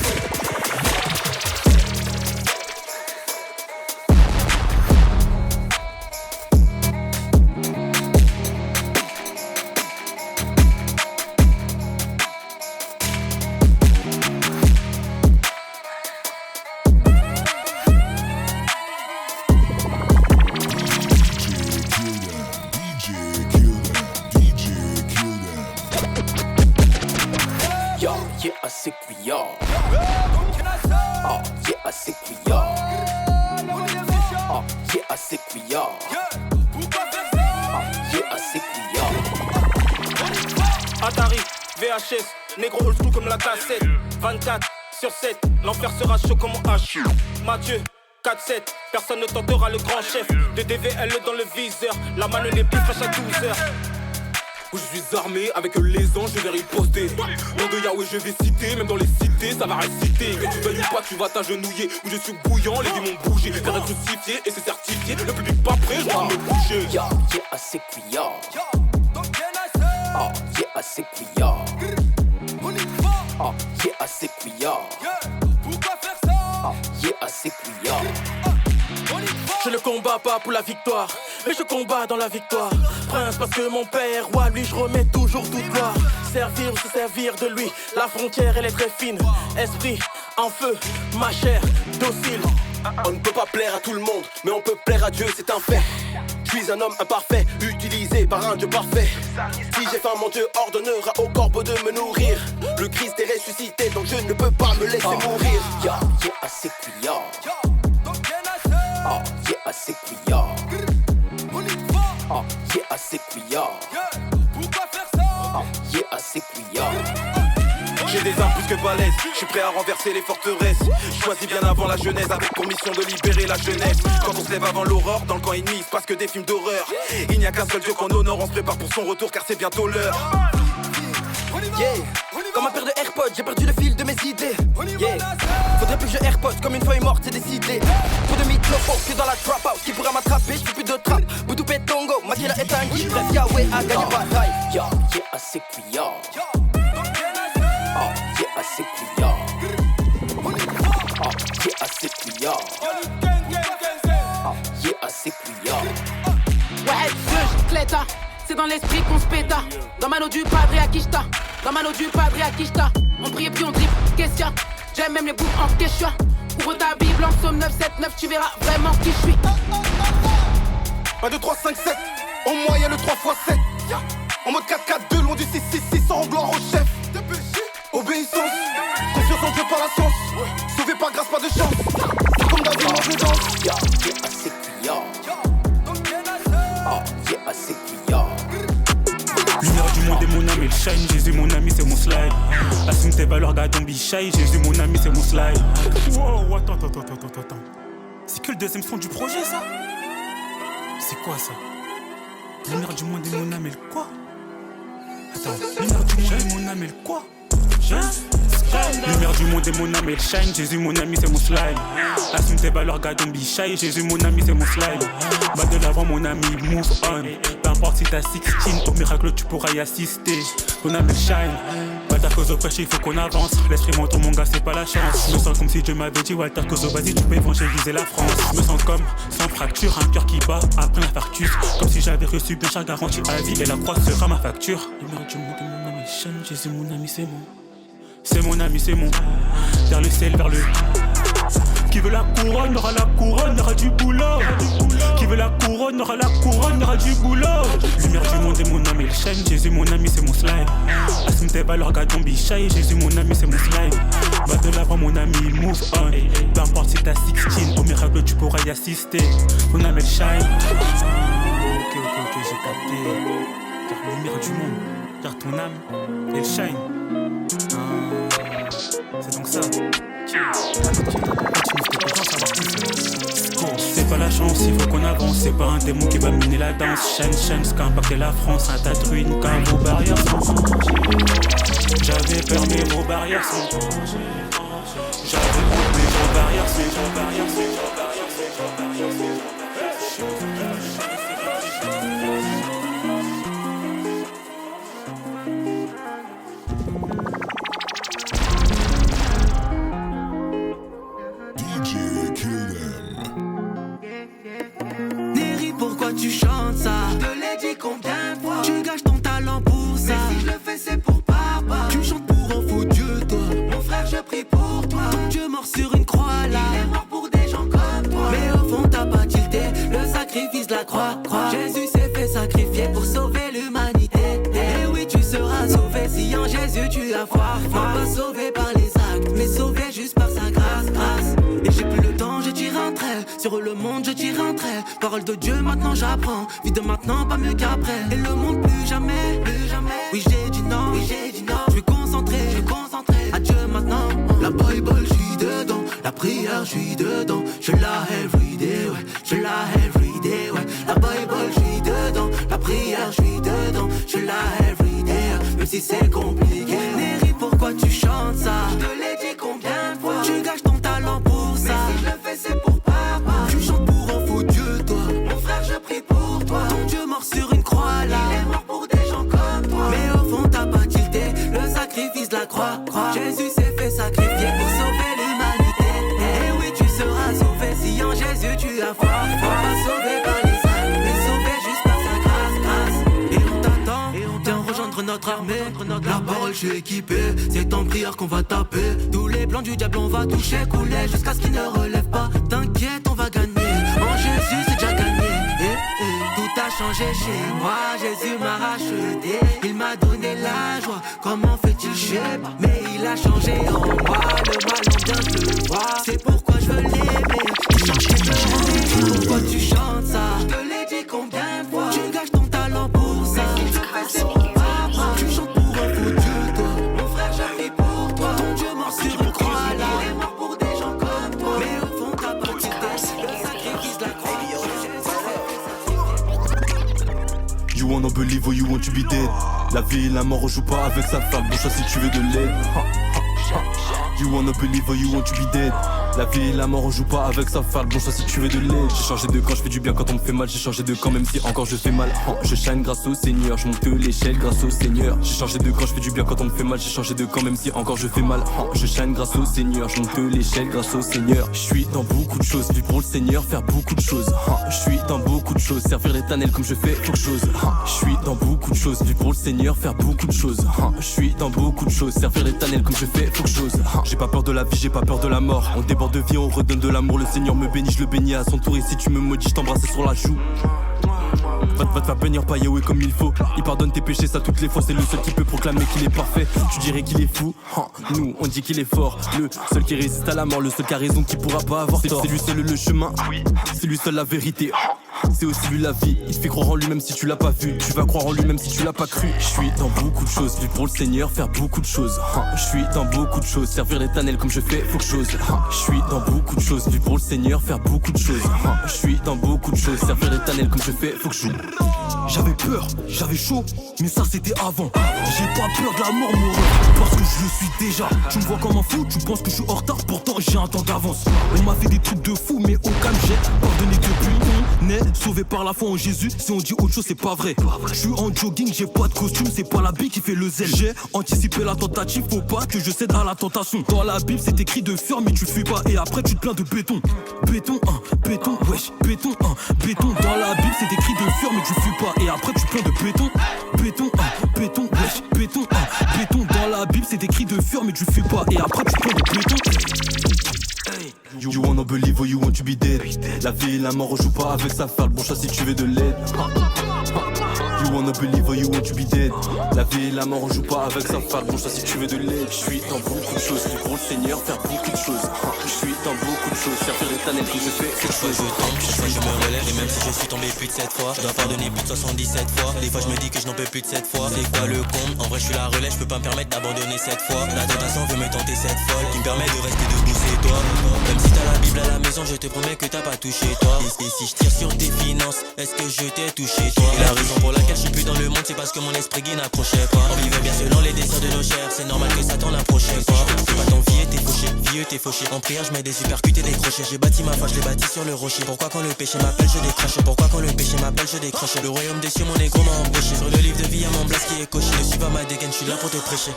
Atari, VHS, négro old school comme la cassette. 24/7, l'enfer sera chaud comme mon H. Mathieu, 4-7, personne ne tentera le grand chef. De DVL dans le viseur, la manne n'est plus fraîche à 12h. Où je suis armé, avec les anges, je vais riposter. Nom de Yahweh, je vais citer, même dans les cités, ça va réciter. Que tu veuilles ou pas, tu vas t'agenouiller. Où je suis bouillant, les démons bougent. Faire être crucifié et c'est certifié. Le public pas prêt, je dois me bouger. Yeah, assez cuillard. Ah, yeah, assez cuillard. Ah, yeah, assez cuillard. Pourquoi faire ça? Ah, yeah, assez cuillard. Je ne combats pas pour la victoire, mais je combats dans la victoire. Prince parce que mon père roi, lui je remets toujours toute gloire. Servir ou se servir de lui, la frontière elle est très fine. Esprit en feu, ma chair docile. On ne peut pas plaire à tout le monde, mais on peut plaire à Dieu, c'est un fait. Je suis un homme imparfait, utilisé par un Dieu parfait. Si j'ai faim, mon Dieu ordonnera au corbeau de me nourrir. Le Christ est ressuscité, donc je ne peux pas me laisser mourir. Yeah, assez cuillard. Ah, yeah, assez cuillard. Ah, yeah, assez cuillard. Pourquoi faire ça? Ah, yeah, assez cuillard. J'ai des armes plus que balèzes, je suis prêt à renverser les forteresses. Je choisis bien avant la jeunesse, avec pour mission de libérer la jeunesse. Quand on se lève avant l'aurore, dans le camp ennemi, il se passe que des films d'horreur. Il n'y a qu'un seul Dieu qu'on honore, on se prépare pour son retour car c'est bientôt l'heure. Yeah, comme un paire de AirPods, j'ai perdu le fil de mes idées. Yeah, faudrait plus que je AirPods comme une feuille morte, c'est décidé. Trop de mythopos que dans la trap house, qui pourrait m'attraper, je fais plus de trap. Boudou Pétongo, Makila est un guide, bref Yahweh a gagné bataille. Yeah, assez cuillard. Ah, yeah, assez cuillard. Ah, yeah, assez cuillard. Ah, yeah, assez cuillard. Ouais, je cléta. C'est dans l'esprit qu'on se péta. Dans mano du padre à Kishta. Dans mano du padre à Kishta. On prie et puis on drip, qu'est-ce qu'il y a? J'aime même les bouts en quechua. Ouvre ta bible en somme 979, tu verras vraiment qui je suis. Pas de 3-5-7, en moyenne le 3x7. En mode 4-4-2, loin du 6-6-6, sans gloire au chef. OB l'obéissance. Confiance en Dieu par la science. Sauvé par grâce, pas de chance. C'est comme David, moi je danse. Lumière du monde est mon âme, elle shine. Jésus mon ami, c'est mon slide. Assume tes valeurs, gars, don't be shy. Jésus mon ami, c'est mon slide. Wow, attends. C'est que le deuxième son du projet, ça? C'est quoi ça? Lumière du monde est mon âme, elle quoi? Attends, lumière du monde est mon âme, elle quoi? Lumière du monde est mon âme, elle shine. Jésus mon ami, c'est mon slide. Assume tes valeurs, gars, don't be shy. Jésus mon ami, c'est mon slide. Va de l'avant, mon ami, move on. Peu importe si t'as 16, au miracle tu pourras y assister. Mon âme, elle shine. Pas ta cause au péché, il faut qu'on avance. L'esprit monte, mon gars, c'est pas la chance. Je me sens comme si Dieu m'avait dit, Walter Kozo, vas-y, tu peux évangéliser la France. Je me sens comme sans fracture, un cœur qui bat après l'infarctus. Comme si j'avais reçu bien chaque garantie à vie et la croix sera ma facture. Lumière du monde est mon âme, elle shine. Jésus mon ami, c'est mon. C'est mon ami, c'est mon. Vers le ciel, vers le. Qui veut la couronne, aura la couronne, aura du boulot. Qui veut la couronne, aura la couronne, aura du boulot. Lumière du monde est mon âme, elle shine. Jésus mon ami, c'est mon slide. Assume tes valeurs, gars, don't be shy. Jésus mon ami, c'est mon slide. Va de l'avant, mon ami, move on. Peu importe si t'as 16, au miracle tu pourras y assister. Mon âme, elle shine. Ok, j'ai capté. Car lumière du monde, car ton âme, elle shine. C'est donc ça. C'est pas la chance, il faut qu'on avance. C'est pas un démon qui va mener la danse. Shine, ce qu'a impacté la France. Un tas de ruines quand vos barrières sont. J'avais peur mais vos barrières sont. J'avais peur mais vos barrières sont. Pourquoi tu chantes ça? Je te l'ai dit combien de fois? Tu gâches ton talent pour ça. Mais si je le fais c'est pour papa. Tu chantes pour un faux Dieu toi. Mon frère je prie pour toi. Ton Dieu mort sur une croix là. Il est mort pour des gens comme toi. Mais au fond t'as pas tilté le sacrifice de la croix. Jésus s'est fait sacrifier pour sauver l'humanité. Et oui tu seras sauvé si en Jésus tu as foi. Non pas sauvé par les actes mais sauvé juste par sa grâce. Et j'ai plus le temps, je tire un trait. Sur le monde, je tire un trait. Parole de Dieu, maintenant j'apprends. Vie de maintenant, pas mieux qu'après. Et le monde, plus jamais. Oui, j'ai dit non. Je suis concentré. Adieu maintenant. La Bible, je suis dedans. La prière, je suis dedans. Je la everyday, ouais. La Bible, je suis dedans. La prière, je suis dedans. Je la everyday, même si c'est compliqué. Néry, pourquoi tu chantes ça? Je te l'ai dit combien de fois? Tu gâches ton talent pour ça. Mais si je le fais, c'est pour papa. Tu chantes pour un faux Dieu, toi. Mon frère, je prie pour toi. Ton Dieu mort sur une croix là. Il est mort pour des gens comme toi. Mais au fond, t'as pas tilté le sacrifice de la croix. Jésus s'est fait sacrifier pour sauver l'humanité. Et oui, tu seras sauvé si en Jésus tu as foi. Pas sauvé par les actes, mais sauvé juste par sa grâce. Et on t'attend, viens rejoindre notre armée. La parole, je suis équipé. C'est en prière qu'on va taper. Tous les plans du diable, on va toucher, couler jusqu'à ce qu'il ne relève pas. T'inquiète, on va gagner. En Jésus, c'est déjà gagné. Tout a changé chez moi. Jésus m'a racheté. Il m'a donné la joie. Comment fait-il, je sais pas. Mais il a changé en moi. Le mal en bien, je le vois. C'est pourquoi je veux l'aimer. Pourquoi tu chantes ça? Je te l'ai dit combien de fois? Tu gâches ton talent pour ça. Mais si tu fais, c'est pour papa. Tu chantes pour un faux Dieu, toi. Mon frère, je prie pour toi. Ton Dieu mort sur une croix là. Il est mort pour des gens comme toi. Mais au fond, t'as pas quitté le sacrifice de la croix. You wanna believe or you want to be dead. La vie et la mort, on joue pas avec sa femme. Bon choix si tu veux de l'aide. You wanna believe or you want to be dead. La vie et la mort, on joue pas avec sa femme. Bon choix si tu veux de l'aide. J'ai changé de camp, je fais du bien quand on me fait mal. J'ai changé de camp même si encore je fais mal. Je shine grâce au Seigneur, je monte l'échelle grâce au Seigneur. J'ai changé de camp, je fais du bien quand on me fait mal. J'ai changé de camp même si encore je fais mal. Je shine grâce au Seigneur, je monte l'échelle grâce au Seigneur. Je suis dans beaucoup de choses, vivre pour le Seigneur, faire beaucoup de choses. Je suis dans beaucoup de choses, servir l'éternel comme je fais quelque chose. Je suis dans beaucoup de choses, vivre pour le Seigneur, faire beaucoup de choses. Je suis dans beaucoup de choses, servir l'éternel comme je fais quelque chose. J'ai pas peur de la vie, j'ai pas peur de la mort. On déborde de vie, on redonne de l'amour. Le Seigneur me bénit, je le bénis à son tour. Et si tu me maudis, je t'embrasse sur la joue. Va te faire bénir par Yahweh comme il faut. Il pardonne tes péchés, ça toutes les fois. C'est le seul qui peut proclamer qu'il est parfait. Tu dirais qu'il est fou, nous on dit qu'il est fort. Le seul qui résiste à la mort, le seul qui a raison, qui pourra pas avoir tort. C'est lui seul le chemin, c'est lui seul la vérité. C'est aussi lui la vie, il te fait croire en lui même si tu l'as pas vu. Tu vas croire en lui même si tu l'as pas cru. Je suis dans beaucoup de choses, vivre pour le Seigneur, faire beaucoup de choses. Je suis dans beaucoup de choses, servir l'Éternel comme je fais, faut que j'ose. Je suis dans beaucoup de choses, vivre pour le Seigneur, faire beaucoup de choses. Je suis dans beaucoup de choses, servir l'Éternel comme je fais, faut que je joue. J'avais peur, j'avais chaud, mais ça c'était avant. J'ai pas peur de la mort, mon rêve, parce que je le suis déjà. Tu me vois comme un fou, tu penses que je suis en retard, pourtant j'ai un temps d'avance. On m'a fait des trucs de fou, mais au calme j'ai pardonné depuis. On est sauvé par la foi en Jésus, si on dit autre chose c'est pas vrai. Je suis en jogging, j'ai pas de costume, c'est pas la bille qui fait le zèle. J'ai anticipé la tentative, faut pas que je cède à la tentation. Dans la Bible c'est écrit de fer, mais tu fuis pas, et après tu te plains de béton. Béton, béton, wesh, béton, béton. Dans la Bible c'est écrit de fer, mais tu fuis pas. Et après tu plains de béton, béton, béton, wesh, béton, béton. Dans la Bible c'est écrit de fer mais tu fais pas. Et après tu plains de béton. You wanna believe or you want to be dead. La vie et la mort, on joue pas avec ça. Faire le bon choix si tu veux de l'aide. You wanna believe or you want to be dead. La vie et la mort, on joue pas avec ça. Faire le bon choix si tu veux de l'aide. Je suis dans beaucoup de choses, pour le Seigneur, faire beaucoup de choses. Je suis dans beaucoup de choses, servir l'Éternel comme je fais quelque chose. Je tombe, chaque fois je me relève. Et même si je suis tombé plus de 7 fois, je dois pardonner plus de 77 fois. Des fois je me dis que je n'en peux plus de 7 fois. C'est quoi le compte? En vrai je suis la relève, je peux pas me permettre d'abandonner cette fois. La tentation veut me tenter cette folle qui me permet de rester debout, c'est toi. Même si t'as la Bible à la maison, je te promets que t'as pas touché toi. Et si je tire sur tes finances, est-ce que je t'ai touché toi? Et la raison pour laquelle je suis plus dans le monde, c'est parce que mon esprit qui n'approchait pas. On vivait bien selon les désirs de nos chairs, c'est normal que Satan n'approchait pas. C'est pas ton vieux, t'es fauché, vieux, t'es fauché. En prière, je mets des supercutes et des crochets. J'ai bâti ma foi, je l'ai bâti sur le rocher. Pourquoi quand le péché m'appelle, je décroche? Pourquoi quand le péché m'appelle, je décroche? Le royaume des cieux, mon égo m'a embauché. Sur le livre de vie, y'a mon blast qui est coché. Ne suis pas ma dégaine, je suis là pour te prêcher.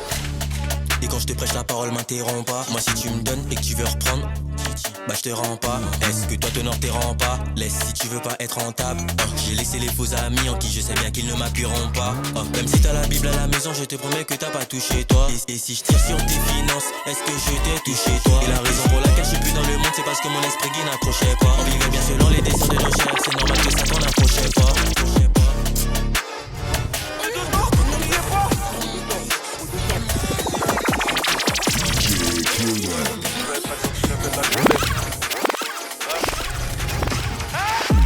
Et quand je te prêche la parole, m'interromps pas. Moi si tu me donnes et que tu veux reprendre, bah je te rends pas. Est-ce que toi t'honores tes rends pas? Laisse si tu veux pas être rentable. J'ai laissé les faux amis en qui je sais bien qu'ils ne m'appuieront pas. Même si t'as la Bible à la maison, je te promets que t'as pas touché toi. Et si je tire sur tes finances, est-ce que je t'ai touché toi? Et la raison pour laquelle je suis plus dans le monde, c'est parce que mon esprit qui n'approchait pas. On vivait bien selon les désirs de nos chairs, c'est normal que Satan n'approchait pas.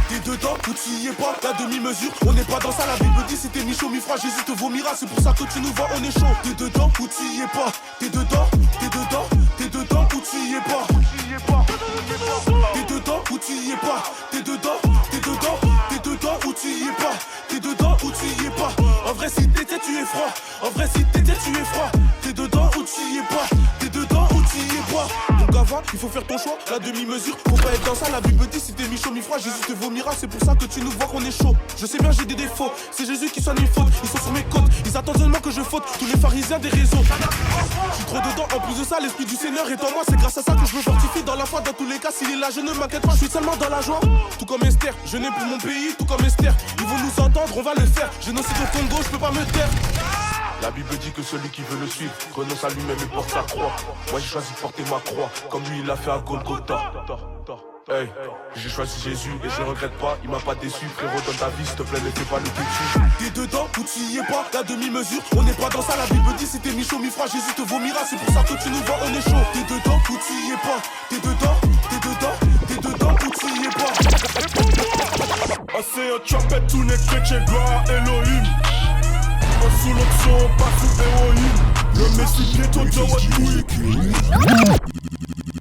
T'es dedans ou tu y es pas, la demi-mesure, on n'est pas dans ça. La Bible dit si t'es mi-chaud, mi-froid, Jésus te vomira. C'est pour ça que tu nous vois, on est chaud. T'es dedans ou tu y es pas, t'es dedans, t'es dedans, t'es dedans ou tu y es pas. T'es dedans ou tu y es pas, t'es dedans, t'es dedans, t'es dedans ou tu y es pas, t'es dedans ou tu y es pas. En vrai si t'étais tu es froid, en vrai si t'étais tu es froid. T'es dedans ou tu y es pas, t'es dedans ou tu y es pas. Donc avant, il faut faire ton choix, la demi-mesure, faut pas être dans ça. La Bible dit si t'es mi-chaud, mi-froid, Jésus te vomira. C'est pour ça que tu nous vois qu'on est chaud. Je sais bien j'ai des défauts, c'est Jésus qui soigne mes fautes. Ils sont sur mes côtes, ils attendent seulement que je faute. Tous les pharisiens des réseaux, je suis trop dedans. En plus de ça, l'esprit du Seigneur est en moi. C'est grâce à ça que je me fortifie dans la foi. Dans tous les cas, s'il est là, je ne m'inquiète pas. Je suis seulement dans la joie, tout comme Esther. Je n'ai pour mon pays, tout comme Esther. Ils vont nous entendre, on va le faire. Génocide au Congo, je peux pas me taire. La Bible dit que celui qui veut le suivre renonce à lui-même et porte sa croix. Moi j'ai choisi de porter ma croix, comme lui il l'a fait à Golgotha. Hey, j'ai choisi Jésus et je regrette pas, il m'a pas déçu. Frérot, donne ta vie, s'il te plaît, ne fais pas le têtu. T'es dedans ou tu y es pas, la demi-mesure, on n'est pas dans ça. La Bible dit si t'es mi-chaud, mi-froid, Jésus te vomira. C'est pour ça que tu nous vois, on est chaud. T'es dedans ou tu y es pas, t'es dedans, t'es dedans, t'es dedans ou tu y es pas. I say a trumpet to les chrétiens, gloire à Elohim. Sous l'option, pas sous héroïne. Le Messie bientôt de Watouille.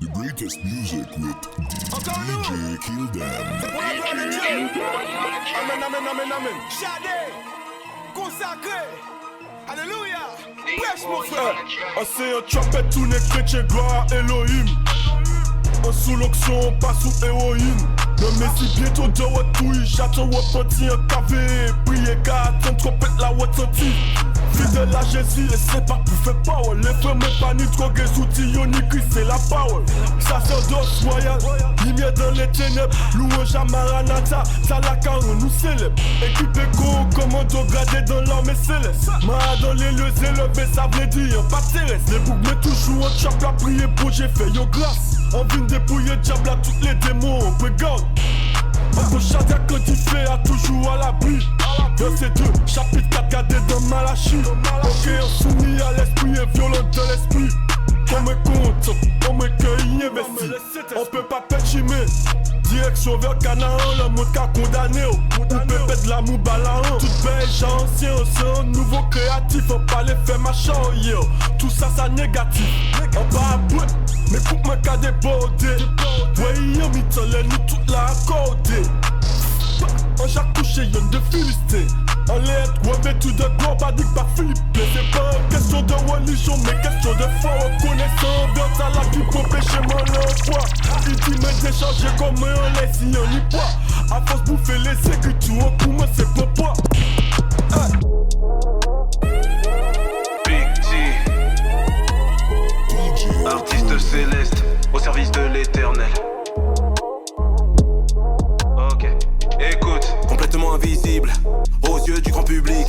The greatest music with DJ Kill Them. Amen, amen, amen, amen. Shadé, consacré. Alléluia. Prêche mon frère. I say a trumpet to les chrétiens, gloire à Elohim. Sous l'option, pas sous héroïne. Le Messie bientôt de Watouille. Château Wapoti, un café. Priez qu'à attendre trompette la Watoti. Fidèle à Jésus, et c'est pas pour faire power. Les femmes pas ni drogués sous Tioni, c'est la power. Sacerdoce royal, lumière dans les ténèbres. Louange à Maranatha, ça la carre nous célèbre. Équipe écho, commando gradé dans l'armée céleste. Mara dans les lieux élevés, ça veut dire pas terrestre. Les boucs mais toujours en chap à prier pour j'ai fait yo glace. On vient dépouiller diable à tous les démons, regarde. Pochadia quand il fait a toujours à l'abri. Verset 2, chapitre 4, gardé dans Malachie. Ok, on soumis à l'esprit et violent de l'esprit. On me compte, on me cueille, investi. On peut pas péchimer. Direction vers Canaan, le monde qu'a condamné. On peut perdre l'amour balan. Tout belle, gens anciens, c'est un nouveau créatif. On pas les faire machin, yeah. Tout ça, ça négatif. On va à bout, mais pour moi qu'a débordé. Ouais, y'a mis les nous toute la accordé. En chaque couche, y'en de Philistin. En lettre, ouais, mais tout de gros, pas dit pas flipper. C'est pas une question de religion, mais question de foi. Reconnaissant vers ça là qui peut pécher mon emploi. Il dit me décharger comme un lait si on y boit. À force bouffer les écritures, pour moi c'est pour moi. Big G, artiste céleste, au service de l'éternel. Ok, écoute. Complètement invisible aux yeux du grand public.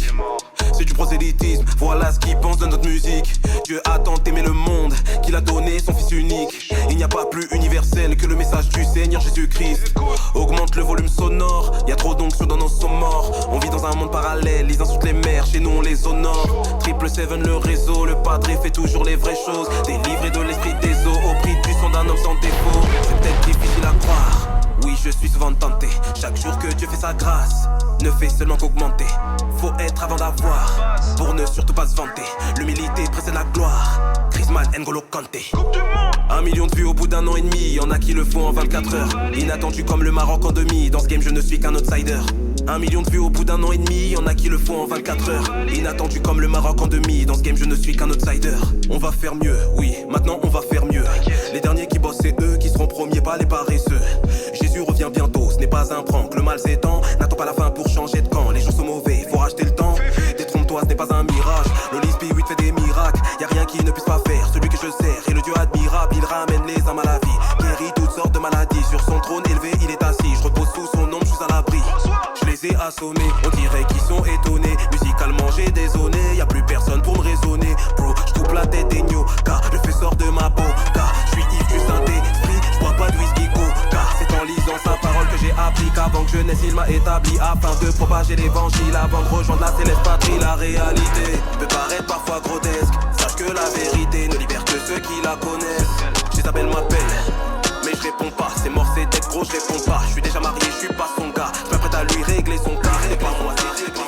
C'est du prosélytisme, voilà ce qu'ils pensent de notre musique. Dieu a tant aimé le monde qu'il a donné son fils unique. Il n'y a pas plus universel que le message du Seigneur Jésus-Christ. Augmente le volume sonore, y a trop d'onction dans nos sommes morts. On vit dans un monde parallèle, ils insultent les mères, chez nous on les honore. 777 le réseau, le padré fait toujours les vraies choses. Délivré de l'esprit des eaux, au prix du sang d'un homme sans défaut. C'est peut-être difficile à croire, oui je suis souvent tenté. Chaque jour que Dieu fait sa grâce ne fait seulement qu'augmenter. Faut être avant d'avoir, pour ne surtout pas se vanter. L'humilité précède la gloire, Griezmann, N'Golo Kanté. 1 million de vues au bout d'un an et demi, y'en a qui le font en 24 heures. Inattendu comme le Maroc en demi, dans ce game je ne suis qu'un outsider. 1 million de vues au bout d'un an et demi, y'en a qui le font en 24 heures. Inattendu comme le Maroc en demi, dans ce game je ne suis qu'un outsider. On va faire mieux, oui, maintenant on va faire mieux. Les derniers qui bossent c'est eux qui seront premiers, pas les paresseux. Jésus revient bientôt, ce n'est pas un prank, le mal s'étend. N'attends pas la fin pour changer de camp, les jours sont mauvais, faut racheter le temps. Détrompe-toi, ce n'est pas un mirage, le Lisby 8 fait des miracles. Y'a rien qui ne puisse pas faire, celui que je sers est le Dieu admirable. Il ramène les âmes à la vie, guérit toutes sortes de maladies. Sur son trône élevé, il est assis, je repose sous son ombre, je suis à l'abri. Je les ai assommés, on dirait qu'ils sont étonnés. Musicalement j'ai dézonné, y'a plus personne pour me raisonner. Bro, j'toupe la tête des gnaux, car le feu sort de ma peau. Car j'suis Yves du Saint-Esprit, j'bois pas de whisky go. Car c'est en lisant sa parole que j'ai appris qu'avant que je naisse il m'a établi afin de propager l'évangile, avant de rejoindre la céleste patrie. La réalité peut paraître parfois grotesque, sache que la vérité ne libère que ceux qui la connaissent. J'Isabelle m'appelle, mais je réponds pas, c'est mort c'est tête gros, je réponds pas. Je suis déjà marié, je suis pas son gars, je m'apprête à lui régler son cas. C'est pas moi, c'est Dieu qui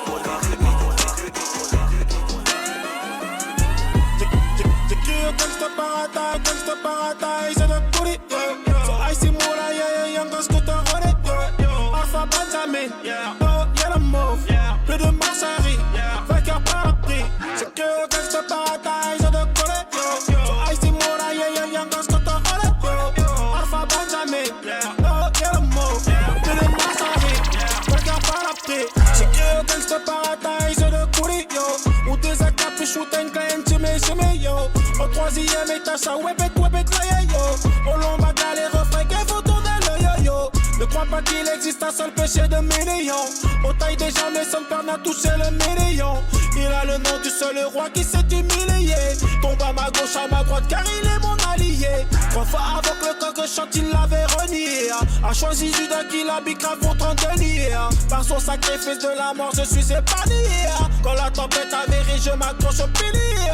Gangsta paradise, and a put it, yeah. So I see more, yeah, young girls go to run it, yeah. Alpha Benjamin, yeah. Oh, yeah, the move, yeah. Plus de Marsari, yeah. Vainqueur par la prix. C'est que Gangsta paradise, and a put it, yeah. So I see more, yeah, young girls go to run it, yeah. Alpha Benjamin, yeah. Oh, yeah, the move, yeah. Plus de Marsari, yeah. Vainqueur par la prix. C'est que Gangsta paradise, and a put it, yo. Ou des acapes, shoot and clan, Jimmy, yo. Au 3e étage, ça webet, là, yo. Au long bagarre, les refrains qu'il faut tourner le yo-yo. Ne crois pas qu'il existe un seul péché de millions. Au taille déjà, mais son père n'a touché le million. Il a le nom du seul roi qui s'est humilié. Tombe à ma gauche, à ma droite, car il est mon allié. 3 fois avant que le coq chante, il l'avait renié. A choisi Judas qui l'habille grave contre un denier. Par son sacrifice de la mort, je suis épanoui. Quand la tempête avérée, je m'accroche au pilier.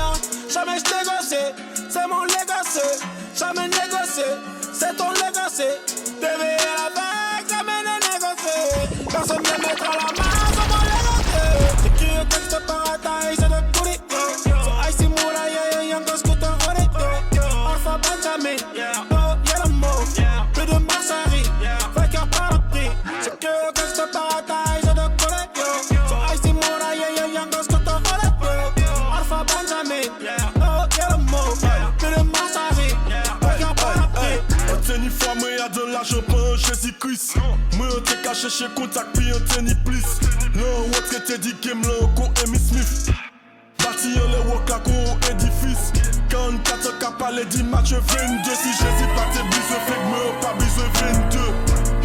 Jamais je négocié, c'est mon legacy. Jamais négocié, c'est ton legacy. T'éveiller la vague, jamais négocié. Personne ne mettra la main sur mon legacy. C'est qui le texte paradise et de coulis. So I see Moula, yeah, young girls go to run it. Alpha Benjamin, oh, yeah, the move. Plus de Marsari, vainqueur par la prix. C'est qui le texte paradise et de coulis. So I see Moula, yeah, young girls go to run it. Alpha Benjamin, oh, yeah, the move. Plus de Marsari, vainqueur par la prix. Tennis fois, moi y'a de l'argent, pas un Jésus-Christ. Moi on t'es caché chez contact, puis un tennis plus. Non, what que t'es dit game là, qu'on Amy Smith. Bâti en les walk là, qu'on édifice. 44 cap à les 10 matchs 22. Si Jésus pas t'es besoin, fait que moi pas besoin 22.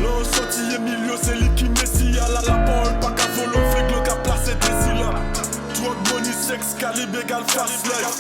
Là on sorti milieu, c'est lui qui messie. À la parole, pas qu'à voler, fait que le cap placé des îles. Drug money, sex, calibre égal fast life.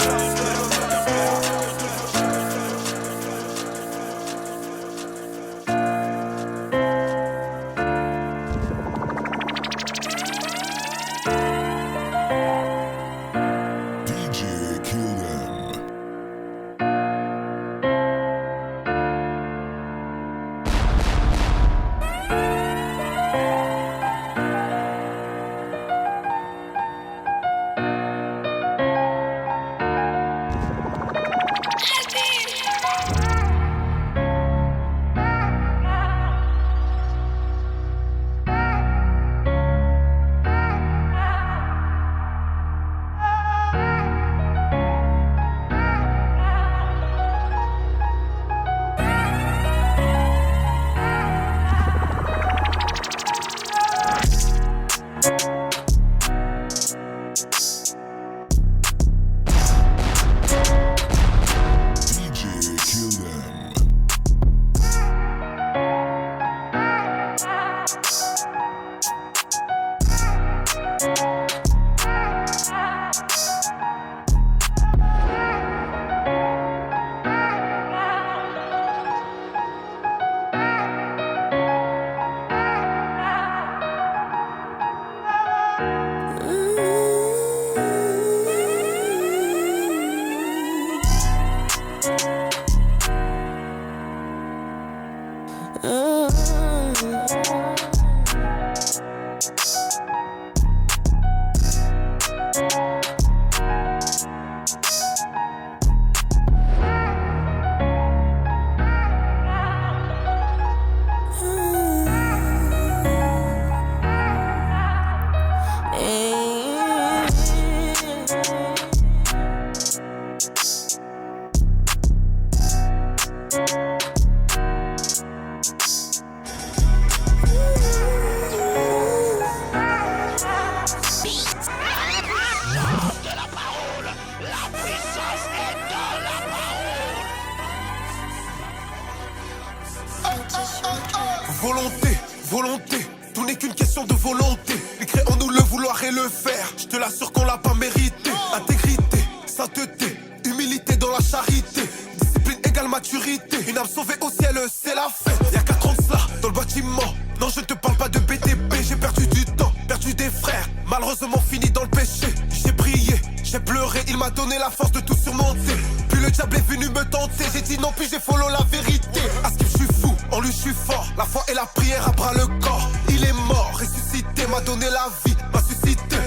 Volonté, volonté, tout n'est qu'une question de volonté. Écrit en nous le vouloir et le faire. Je te l'assure qu'on l'a pas mérité. Intégrité, sainteté, humilité dans la charité. Discipline égale maturité. Une âme sauvée au ciel, c'est la fête. Y'a 4 ans de cela, dans le bâtiment. Non, je ne te parle pas de BTP. J'ai perdu du temps, perdu des frères. Malheureusement fini dans le péché. J'ai prié, j'ai pleuré. Il m'a donné la force de tout surmonter. Puis le diable est venu me tenter. J'ai dit non, puis j'ai follow la vérité. À ce que je suis fou, en lui je suis fort. La foi et la prière à bras le corps. Il est mort, ressuscité, m'a donné la vie, m'a suscité.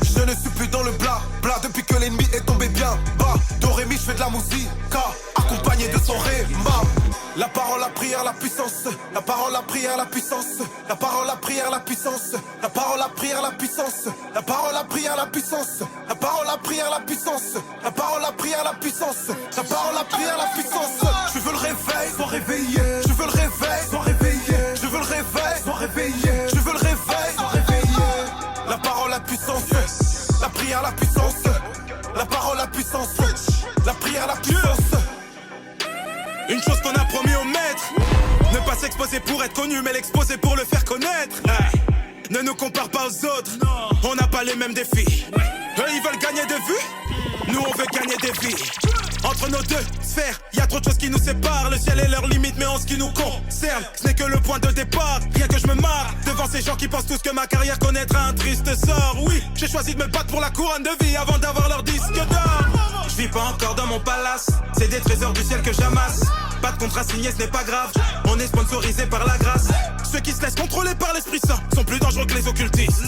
Je ne suis plus dans le bla bla depuis que l'ennemi est tombé bien bas. Do ré mi, je fais de la musique, accompagné de son réma. La parole, la prière, la puissance. La parole, la prière, la puissance. La parole, la prière, la puissance. La parole, la prière, la puissance. La parole, la prière, la puissance. La parole, la prière, la puissance. La parole, la prière, la puissance. La parole, la prière, la puissance. Je veux le réveil, sois réveillé. Je veux le réveil, sois réveillé. Je veux le réveil, sois réveillé. Je veux le réveil, sois réveillé. La parole, la puissance. La prière, la puissance. La parole, la puissance. La prière, la puissance. Une chose qu'on a promis au maître, ne pas s'exposer pour être connu, mais l'exposer pour le faire connaître. Ne nous compare pas aux autres, on n'a pas les mêmes défis. Eux ils veulent gagner des vues, nous on veut gagner des vies. Entre nos deux sphères, y a trop de choses qui nous séparent. Le ciel est leur limite, mais en ce qui nous concerne, ce n'est que le point de départ. Rien que je me marre devant ces gens qui pensent tous que ma carrière connaîtra un triste sort. Oui, j'ai choisi de me battre pour la couronne de vie avant d'avoir leur disque d'or. Je vis pas encore dans mon palace, c'est des trésors du ciel que j'amasse. Pas de contrat signé, ce n'est pas grave, on est sponsorisé par la grâce. Ceux qui se laissent contrôler par l'Esprit Saint sont plus dangereux que les occultistes.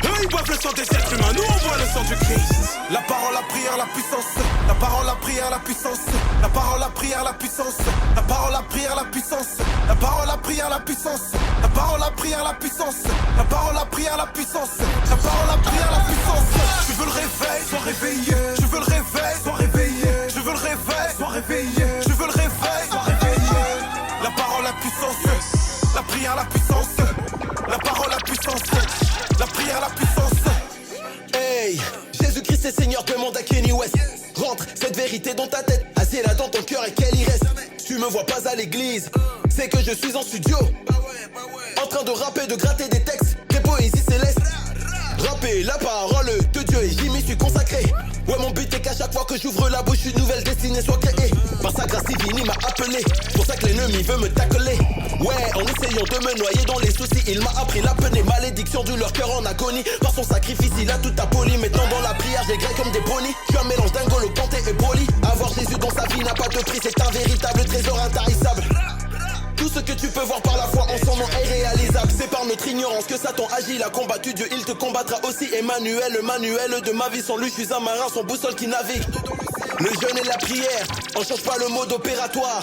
Eux ils boivent le sang des êtres humains, nous on boit le sang du Christ. La parole, la prière, la puissance. La parole, la prière, la puissance. La parole, la prière, la puissance. La parole, la prière, la puissance. La parole, la prière, la puissance. La parole, la prière, la puissance. La parole, la prière, la puissance. La parole, la prière, la puissance. Je veux le réveil, sois réveillé. Je veux le réveil, sois réveillé. Je veux le réveil, sois réveillé. Je veux le réveil, sois réveillé. La parole, la puissance. La prière, la puissance. La parole, la puissance. La prière, la puissance. Hey, Jésus-Christ est Seigneur, demande à Kenny West. Rentre cette vérité dans ta tête, assieds-la dans ton cœur et qu'elle y reste. Tu me vois pas à l'église, c'est que je suis en studio, en train de rapper, de gratter des textes, des poésies célestes. Rapper la parole de Dieu et j'y m'y suis consacré. Ouais, mon but est qu'à chaque fois que j'ouvre la bouche, une nouvelle destinée soit créée. Par sa grâce divine, il m'a appelé. Pour ça que l'ennemi veut me tacler. Ouais, en essayant de me noyer dans les soucis, il m'a appris l'apnée. Malédiction du leur cœur en agonie. Par son sacrifice, il a tout aboli. Maintenant dans la prière, j'ai gré comme des bonnies. Je suis un mélange d'Ngolo Kanté et Boli. Avoir Jésus dans sa vie n'a pas de prix, c'est un véritable trésor intarissable. Tout ce que tu peux voir par la foi en son nom est réalisable. C'est par notre ignorance que Satan agit. Il a combattu Dieu, il te combattra aussi. Emmanuel, le manuel de ma vie. Sans lui, je suis un marin, son boussole qui navigue. Le jeûne et la prière, on change pas le mode opératoire.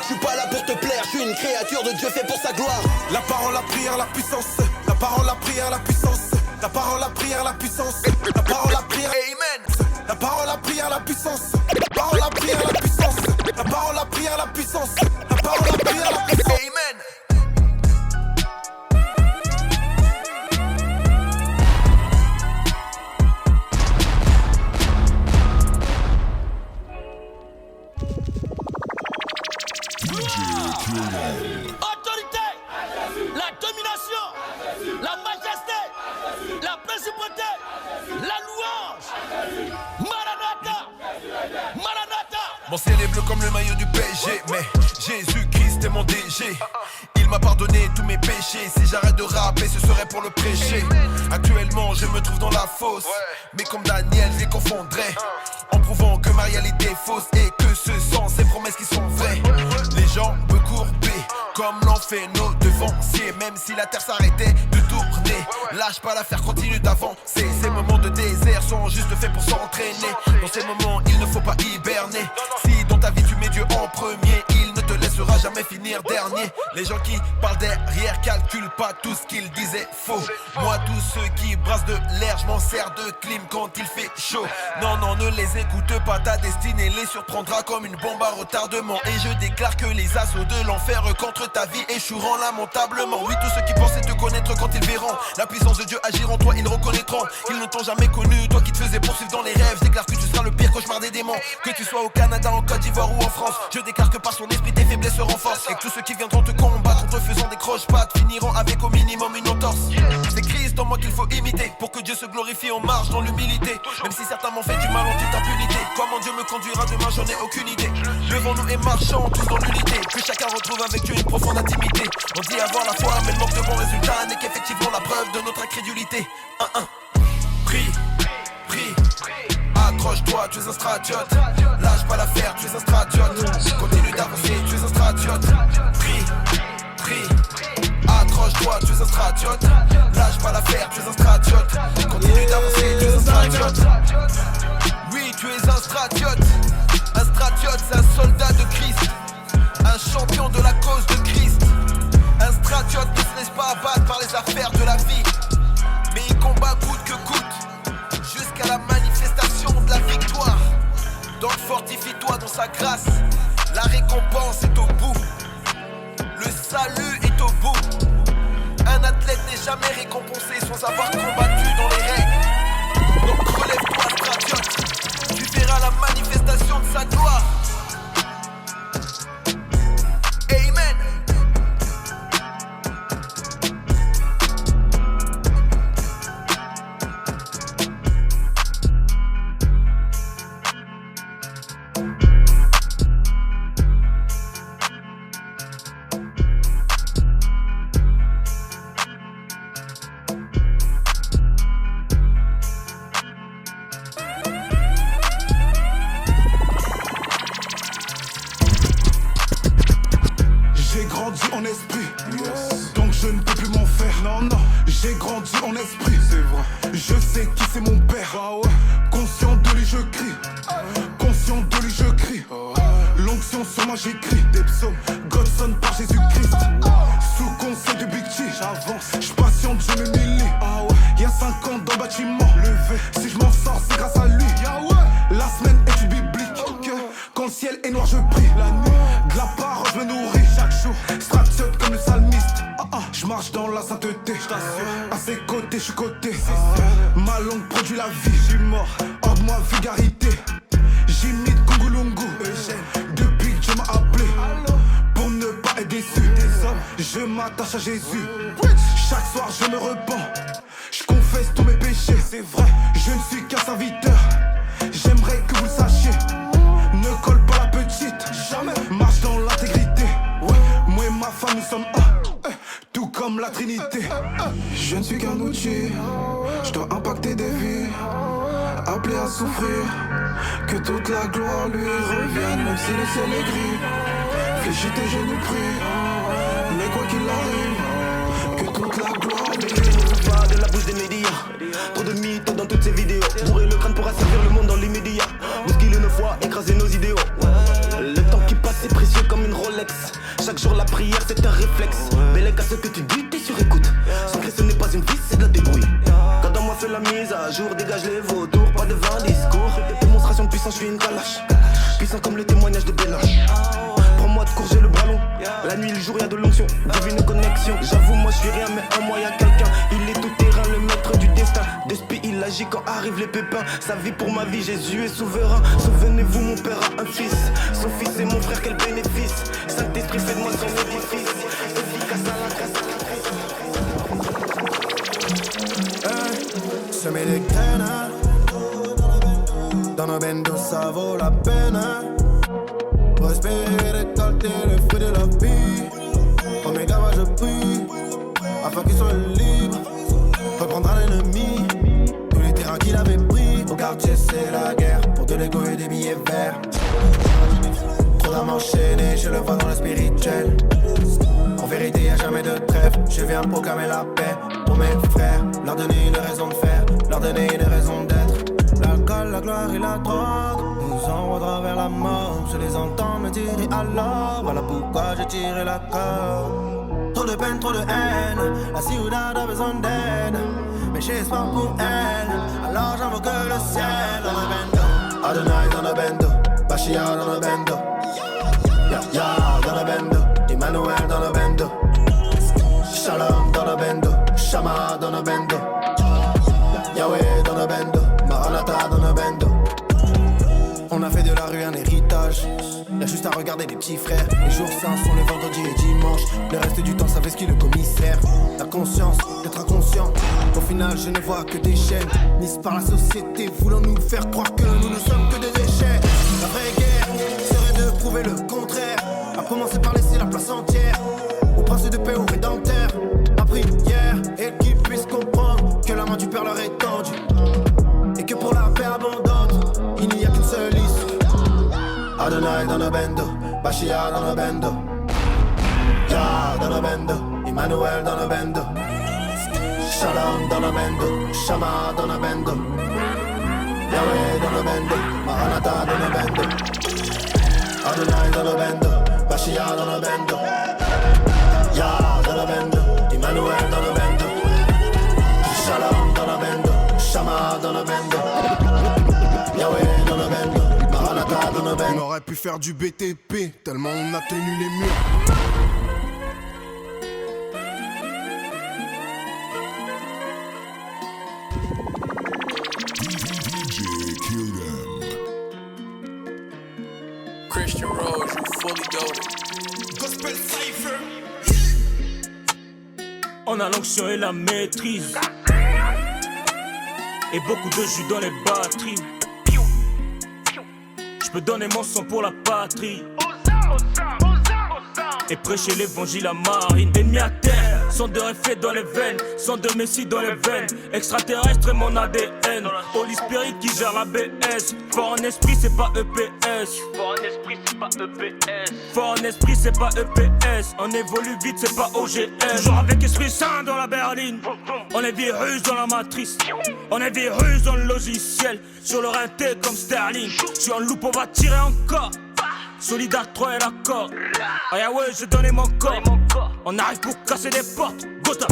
Je suis pas là pour te plaire, je suis une créature de Dieu fait pour sa gloire. La parole, la prière, la puissance. La parole, la prière, la puissance. La parole, la prière, la puissance. La parole, la prière, amen. La parole, la prière, la puissance. La parole, la prière, la puissance. La parole, la prière, la puissance. La parole, la prière, la puissance. Amen. Autorité, la domination, la majesté, la principauté, la louange. Maranatha, Maranatha. Mon ciel est bleu comme le maillot du PSG, mais Jésus-Christ est mon DG. Il m'a pardonné tous mes péchés. Si j'arrête de rapper, ce serait pour le prêcher. Actuellement, je me trouve dans la fosse, mais comme Daniel, je les confondrais en prouvant que ma réalité est fausse et que ce sont ces promesses qui sont vraies. Les jambes courbées comme l'ont fait nos devanciers. Même si la terre s'arrêtait de tourner, lâche pas l'affaire, continue d'avancer. Ces moments de désert sont juste faits pour s'entraîner. Dans ces moments, il ne faut pas hiberner. Si dans ta vie tu mets Dieu en premier, il ne te laissera jamais finir dernier. Les gens qui parlent derrière calculent pas tout ce qu'ils disaient faux. Moi, tous ceux qui brassent de l'air, je m'en sers de clim quand il fait chaud. Non, non, ne les écoute pas, ta destinée les surprendra comme une bombe à retardement. Et je déclare que les assauts de l'enfer contre ta vie échoueront lamentablement. Oui, tous ceux qui pensaient te connaître quand ils verront la puissance de Dieu agir en toi, ils reconnaîtront qu'ils ne t'ont jamais connu. Toi qui te faisais poursuivre dans les rêves, je déclare que tu seras le pire cauchemar des démons. Que tu sois au Canada, en Côte d'Ivoire ou en France, je déclare que par son esprit tes faiblesses se renforcent. Et que tous ceux qui qui viendront te combattre en te faisant des croche-pattes finiront avec au minimum une entorse. C'est Christ en moi qu'il faut imiter. Pour que Dieu se glorifie, on marche dans l'humilité. Même si certains m'ont fait du mal en toute impunité. Comment Dieu me conduira demain, j'en ai aucune idée. Levons-nous et marchons tous dans l'unité. Que chacun retrouve avec Dieu une profonde intimité. On dit avoir la foi, mais le manque de bons résultats n'est qu'effectivement la preuve de notre incrédulité. Prie, prie, accroche-toi, tu es un stratiote. Lâche pas l'affaire, tu es un stratiote. Continue d'avancer, tu es un stratiote. Prie, prie, accroche-toi, tu es un stratiote. Lâche pas l'affaire, tu es un stratiote. Continue d'avancer, tu es un stratiote. Oui, tu es un stratiote. Un stratiote, c'est un soldat de Christ. Un champion de la cause de Christ. Un stratiote ne se laisse pas abattre par les affaires de la vie. Mais il combat coûte que coûte, jusqu'à la manifestation de la victoire. Donc fortifie-toi dans sa grâce. La récompense est au bout. Le salut est au bout. Un athlète n'est jamais récompensé sans avoir combattu dans les règles. Donc relève-toi, stratiote. Tu verras la manifestation de sa gloire. Amen. J'ai grandi en esprit, donc je ne peux plus m'en faire. Non, j'ai grandi en esprit, c'est vrai. Je sais qui c'est mon père. Conscient de lui je crie, conscient de lui je crie. L'onction sur moi j'écris des psaumes, Godson par Jésus-Christ. Sous conseil de Big T, j'avance, j'patiente, je m'humilie. Y'a 5 ans dans le bâtiment levé, si je m'en sors c'est grâce à lui. La semaine est une biblique, quand le ciel est noir je prie. La nuit, de la parole je me nourris chaque jour. Stratiote comme le psalmiste, je marche dans la sainteté. À ses côtés, je suis coté. Ma langue produit la vie. Je suis mort, hors de moi vulgarité. J'imite Kungulungu. Depuis que Dieu m'a appelé, pour ne pas être déçu. Je m'attache à Jésus. Chaque soir je me repens. Je confesse tous mes péchés. C'est vrai, je ne suis qu'un serviteur. J'aimerais que vous le sachiez. Ne colle pas la petite, jamais. Marche dans l'intégrité. Moi et ma femme nous sommes un, tout comme la Trinité. Je ne suis qu'un outil, je dois impacter des vies, appelé à souffrir. Que toute la gloire lui revienne, même si le ciel est gris. Fléchis tes genoux, prie, mais quoi qu'il arrive, que toute la gloire lui revienne. Pas de la bouche des médias, trop de mythes dans toutes ces vidéos. Bourrer le crâne pourra servir le monde dans l'immédiat. Bousculer nos fois, écraser nos idéaux. Le temps qui passe est précieux comme une Rolex. Chaque jour la prière c'est un réflexe. Bélec à ce que tu dis, t'es sur écoute. Sans Christ ce n'est pas une vie, c'est de la débrouille. Quand dans moi fait la mise à jour, dégage les vautours, pas de vain discours. Démonstration de puissance, je suis une calache. Puissant comme le témoignage de Bélache. Prends-moi de court, j'ai le bras long. La nuit, le jour, y'a de l'onction, divine connexion. J'avoue, moi je suis rien, mais en moi y'a quelqu'un. Il est tout terrain, le maître du destin. De spi, il agit quand arrivent les pépins. Sa vie pour ma vie, Jésus est souverain. Souvenez-vous, mon père a un fils. Son fils est mon frère, quel bénéfice. Saint-Esprit, fait de moi son édifice. Efficace à la grâce, à la grâce. Semer des graines dans nos bendos, ça vaut la peine. Prospérer, récolter le fruit de la vie. Oh mes gars, je prie, afin qu'ils soient libres. Reprendre un ennemi, tous les terrains qu'il avait pris. Au quartier, c'est la guerre, pour de l'ego et des billets verts. Trop d'âmes enchaînées, je le vois dans le spirituel. En vérité, y'a jamais de trêve. Je viens proclamer la paix pour mes frères. Leur donner une raison de faire, leur donner une raison d'être. L'alcool, la gloire et la drogue nous envoient vers la mort. Je les entends me dire alors. Voilà pourquoi j'ai tiré la corde. Trop de peine, trop de haine. La ciudad a besoin d'aide, mais j'ai espoir pour elle. Alors j'invoque le ciel. Dans le bendo, Adonai dans le bendo, Bashia dans le bendo, Ya dans le bendo, Emmanuel dans le bendo, Shalom dans le bendo, Shama dans le bendo, Yahweh dans le bendo, Maranatha dans le bendo. On a fait de la rue un héritage. voyage. Y'a juste à regarder les petits frères. Les jours sains sont les vendredis et dimanches. Le reste du temps, savait ce qui le commissaire. La conscience d'être inconscient. Au final, je ne vois que des chaînes. Mises par la société, voulant nous faire croire que nous ne sommes que des déchets. La vraie guerre serait de prouver le contraire. À commencer par laisser la place entière au prince de paix, au rédempteur. La prière et qu'ils puissent comprendre que la main du Père leur est tendue. Et que pour la paix abondante, il n'y a qu'une seule issue. Adonai dans le bendo, Bashia dans le bendo, Yah dans le bendo, Emmanuel dans le bendo, Shalom dans le bendo, Shama dans le bendo, Yahweh dans le bendo, Maranatha dans le bendo, Adonai dans le bendo, Bashia dans le bendo, Yah dans le bendo, Emmanuel dans le bendo, Shalom dans le bendo, Shama dans le bendo, Yahweh dans le bendo. On aurait pu faire du BTP, tellement on a tenu les murs. Christian Rose, you fully goated. Gospel Cypher. On a l'onction et la maîtrise. Et beaucoup de jus dans les batteries. Je peux donner mon sang pour la patrie et prêcher l'évangile à marine. Ennemi à terre, sang de effet dans les veines, sang de messie dans les veines. Extraterrestre et mon ADN, Holy Spirit qui gère la BS. Fort en esprit c'est pas EPS. Fort en esprit c'est pas EPS. Fort en esprit c'est pas EPS. On évolue vite c'est pas OGS. Toujours avec Esprit Saint dans la berline. On est virus dans la matrice. On est virus dans le logiciel. Sur le rinté comme Sterling. Je suis en loupe, on va tirer encore. Solidar 3 et l'accord. Ah yeah ouais, j'ai donné mon corps. On arrive pour casser des portes. Gotha.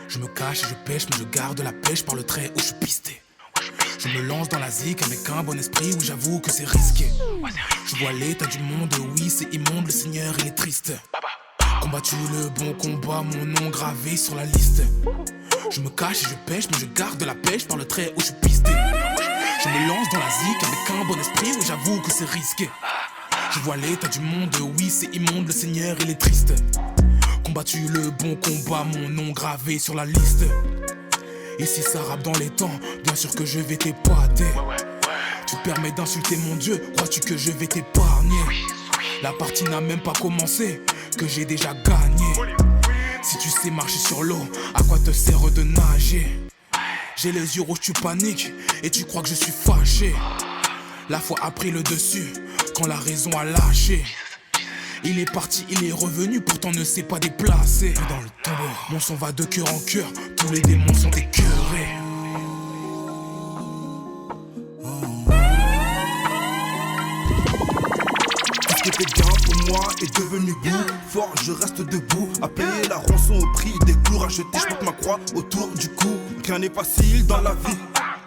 Je me cache et je pêche, mais je garde la pêche par le trait où je suis pisté. Je me lance dans la zik avec un bon esprit où j'avoue que c'est risqué. Je vois l'état du monde, oui c'est immonde, le Seigneur il est triste. Combattu le bon combat, mon nom gravé sur la liste. Je me cache et je pêche, mais je garde la pêche par le trait où je suis pisté. Je me lance dans la zik avec un bon esprit où j'avoue que c'est risqué. Je vois l'état du monde, oui c'est immonde, le Seigneur il est triste. Combattu le bon combat, mon nom gravé sur la liste. Et si ça rappe dans les temps, bien sûr que je vais t'épater. Tu te permets d'insulter mon Dieu, crois-tu que je vais t'épargner? La partie n'a même pas commencé, que j'ai déjà gagné. Si tu sais marcher sur l'eau, à quoi te sert de nager? J'ai les yeux rouges, tu paniques, et tu crois que je suis fâché. La foi a pris le dessus, quand la raison a lâché. Il est parti, il est revenu, pourtant ne s'est pas déplacé. Dans le tombeau, mon sang va de cœur en cœur, tous les démons sont écœurés. Tout ce qui était bien pour moi est devenu bout. Fort, je reste debout, à payer la rançon au prix des clous rachetés. Je porte ma croix autour du cou. Rien n'est facile dans la vie.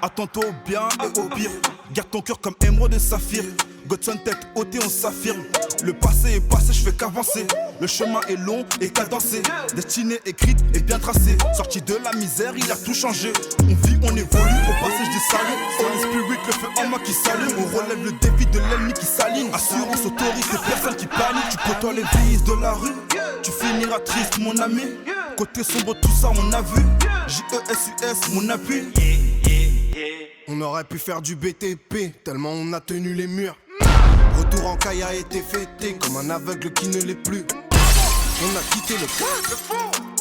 Attends-toi au bien et au pire. Garde ton cœur comme émeraude de saphir. Godson tête ôtée, on s'affirme. Le passé est passé, je fais qu'avancer. Le chemin est long et cadencé. Destinée écrite et bien tracée. Sorti de la misère, il a tout changé. On vit, on évolue, au passage des saluts. Holy Spirit, le feu en moi qui s'allume. On relève le défi de l'ennemi qui s'aligne. Assurance, autorité, personne qui panique. Tu côtoies les vices de la rue. Tu finiras triste, mon ami. Côté sombre, tout ça, on a vu. J-E-S-U-S, mon appui. On aurait pu faire du BTP, tellement on a tenu les murs. Retour en caille a été fêté, comme un aveugle qui ne l'est plus. On a quitté le cadre,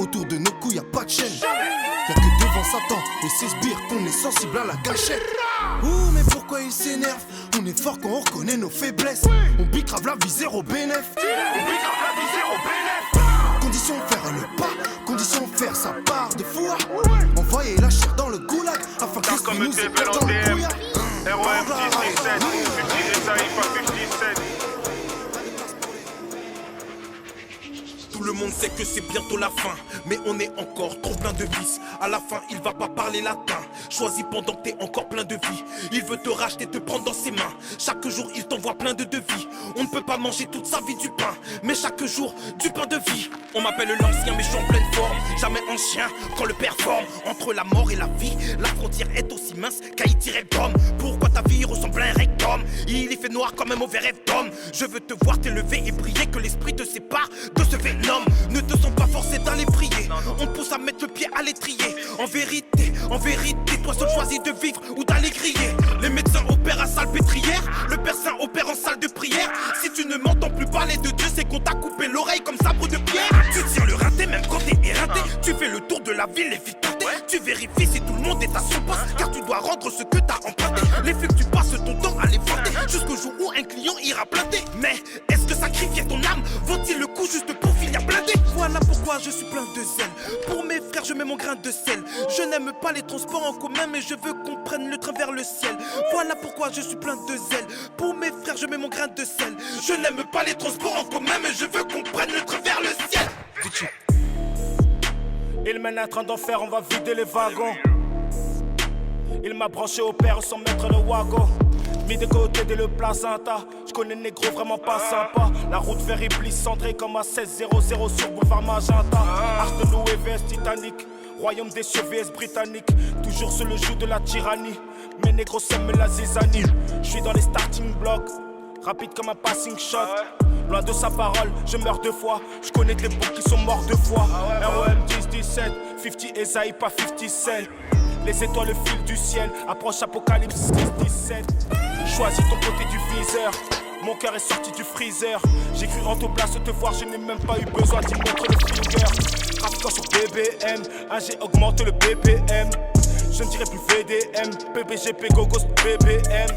autour de nos couilles y'a pas de chaîne. Y'a que devant Satan et ses sbires qu'on est sensible à la gâchette. Ouh mais pourquoi il s'énerve? On est fort quand on reconnaît nos faiblesses. On pique grave la vie zéro bénéf. Condition faire le pas, condition faire sa part de foi. Envoyer la chair dans le goulag afin que l'esprit nous épelle dans le couillard. ROM 57, utilisez ça, il pas 57. Tout le monde sait que c'est bientôt la fin, mais on est encore trop plein de vices. À la fin, il va pas parler latin. Choisis pendant que t'es encore plein de vie. Il veut te racheter, te prendre dans ses mains. Chaque jour, il t'envoie avoir plein de devis. On ne peut pas manger toute sa vie du pain, mais chaque jour du pain de vie. On m'appelle l'ancien mais je suis en pleine forme. Jamais ancien quand le performe. Entre la mort et la vie, la frontière est aussi mince qu'à y tirer le gomme. Pourquoi ta vie ressemble à un rectum? Il y fait noir comme un mauvais rêve d'homme. Je veux te voir t'élever et prier que l'esprit te sépare de ce vénom. Ne te sens pas forcé d'aller prier. On te pousse à mettre le pied à l'étrier. En vérité, toi seul choisis de vivre ou d'aller griller. Les médecins opèrent à salpêtrière, le Père Saint opère en salle de prière. Si tu ne m'entends plus parler de Dieu, c'est qu'on t'a coupé l'oreille comme sabre de pierre. Tu tires le raté même quand t'es éreinté. Tu fais le tour de la ville efficace. Tu vérifies si tout le monde est à son poste, car tu dois rendre ce que t'as emprunté. Les faits que tu passes ton temps à les vanter, jusqu'au jour où un client ira planter. Mais est-ce que sacrifier ton âme vaut-il le coup juste pour finir blindé? Voilà pourquoi je suis plein de zèle. Pour mes frères je mets mon grain de sel. Je n'aime pas les transports en commun, mais je veux qu'on prenne le train vers le ciel. Voilà pourquoi je suis plein de zèle. Pour mes frères je mets mon grain de sel. Je n'aime pas les transports en commun, mais je veux qu'on prenne le train vers le ciel. Il mène un train d'enfer, on va vider les wagons. Il m'a branché au père sans mettre le wagon. Mis de côté de le placenta. Je connais négro vraiment pas sympa. La route vers Iblis cendrée comme à 1600 sur boulevard Magenta. Arche de Louis VS Titanic. Royaume des cieux VS britannique. Toujours sous le joug de la tyrannie. Mes négros sèment la zizanie. Je suis dans les starting blocks. Rapide comme un passing shot. Loin de sa parole, je meurs 2 fois. Je connais des bons qui sont morts 2 fois. ROM 10-17, 50 Esaïe, pas 50 Cent. Les étoiles, le fil du ciel. Approche Apocalypse 6-17. Choisis ton côté du viseur. Mon cœur est sorti du freezer. J'ai cru en tout place te voir, je n'ai même pas eu besoin d'y montrer le finger. Trafiquant sur BBM, j'ai augmenté le BPM. Je ne dirai plus VDM, PBGP, Gogos, BBM.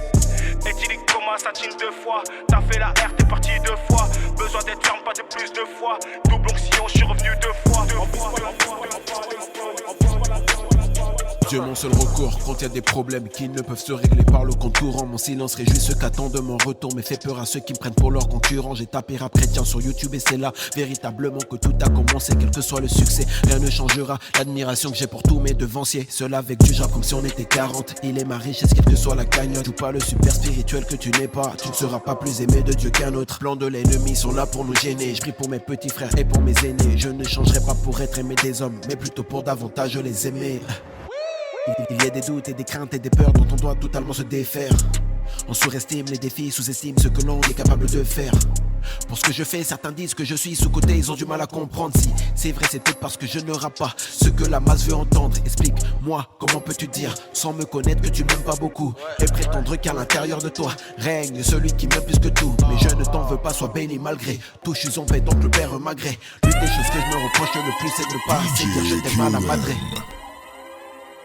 Éthylique comme un satine 2 fois. T'as fait la R, t'es parti 2 fois. Besoin d'être ferme, pas de plus de fois. Double oxyon, je suis revenu 2 fois. Dieu mon seul recours quand y a des problèmes qui ne peuvent se régler par le contourant. Mon silence réjouit ceux qu'attendent mon retour, mais fait peur à ceux qui me prennent pour leurs concurrents. J'ai tapé rap chrétien sur YouTube et c'est là véritablement que tout a commencé. Quel que soit le succès, rien ne changera l'admiration que j'ai pour tous mes devanciers. Seul avec du genre comme si on était 40. Il est ma richesse quelle que soit la cagnotte. Joue pas le super spirituel que tu n'es pas. Tu ne seras pas plus aimé de Dieu qu'un autre. Plans de l'ennemi sont là pour nous gêner. Je prie pour mes petits frères et pour mes aînés. Je ne changerai pas pour être aimé des hommes, mais plutôt pour davantage les aimer. Il y a des doutes et des craintes et des peurs dont on doit totalement se défaire. On surestime les défis, sous-estime ce que l'on est capable de faire. Pour ce que je fais, certains disent que je suis sous-côté, ils ont du mal à comprendre. Si c'est vrai, c'est peut-être parce que je ne rappe pas ce que la masse veut entendre. Explique-moi, comment peux-tu dire, sans me connaître, que tu m'aimes pas beaucoup, et prétendre qu'à l'intérieur de toi règne celui qui m'aime plus que tout. Mais je ne t'en veux pas, sois béni malgré tout. Je suis en paix, donc le père malgré. L'une des choses que je me reproche le plus, c'est de ne pas assez dire je t'aime à la madré.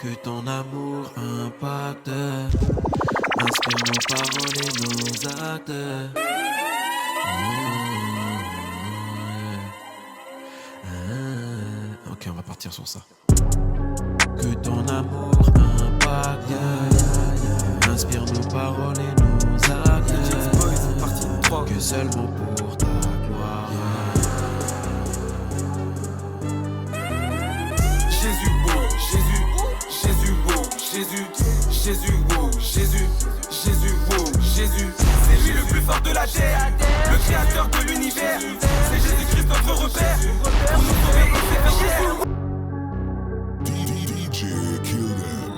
Que ton amour impacte, inspire nos paroles et nos actes. Ok, on va partir sur ça. Que ton amour impacte, inspire nos paroles et nos actes. Que seulement pour ta gloire. Jésus, wow, Jésus, Jésus, wow, Jésus, Jésus, wow, Jésus, Jésus, wow, Jésus. C'est lui le plus fort de la terre, le créateur de l'univers. C'est Jésus-Christ notre repère, pour nous sauver et ses péchés. DJ Kill Them.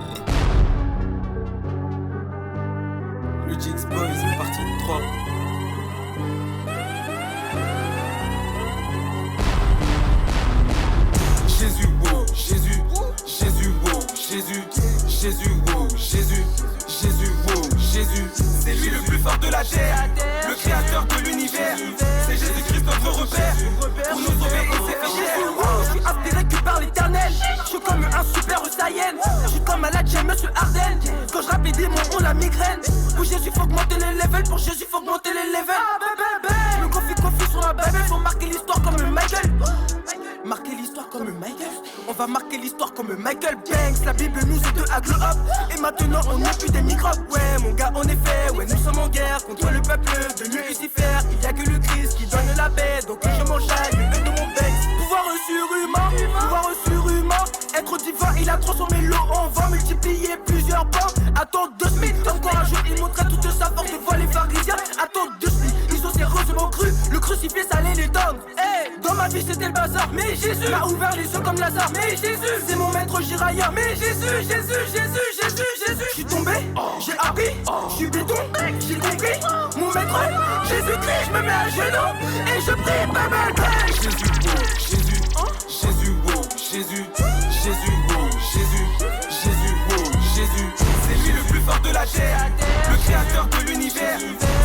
Le Jinx Boys, partie 3. Jésus, wow, Jésus, Jésus, wow, Jésus, Jésus, wow, Jésus, Jésus, wow, Jésus. C'est lui le plus fort de la terre, le créateur de l'univers. C'est Jésus-Christ notre repère, pour nous sauver et ses péchés. Je suis inspiré que par l'éternel. Je suis comme un super Saiyan. Je suis comme un Ladjem, Monsieur Arden. Quand je rappe les démons, on la migraine. Pour Jésus, faut augmenter les levels. Pour Jésus, faut augmenter les levels. Je me confie sur la Bible. Faut marquer l'histoire comme Michael. Marquer l'histoire comme Michael. On va marquer l'histoire comme Michael Banks. La Bible nous aide à glow up. Et maintenant on n'a plus des microbes. Ouais mon gars en effet, ouais nous sommes en guerre contre le peuple de Lucifer. Il y a que le Christ qui donne la paix. Donc je m'enchaîne, le de mon Banks. Pouvoir surhumain. Être divin, il a transformé l'eau en vin. Multiplié plusieurs pains. Attends 2 semaines, encore un jour il montrait toute sa force devant les pharisiens. Attends crucifié, ça allait les tendre. Hey, dans ma vie c'était le bazar, mais Jésus m'a ouvert les yeux comme Lazare. Mais Jésus, c'est mon maître Jiraya. Mais Jésus, j'suis tombé, j'ai appris, j'suis béton, j'ai compris. Mon maître, Jésus-Christ, j'me mets à genoux et je prie, bébé. Jésus, wow, Jésus, Jésus, wow, Jésus. C'est lui le plus fort de la terre, le créateur de l'univers.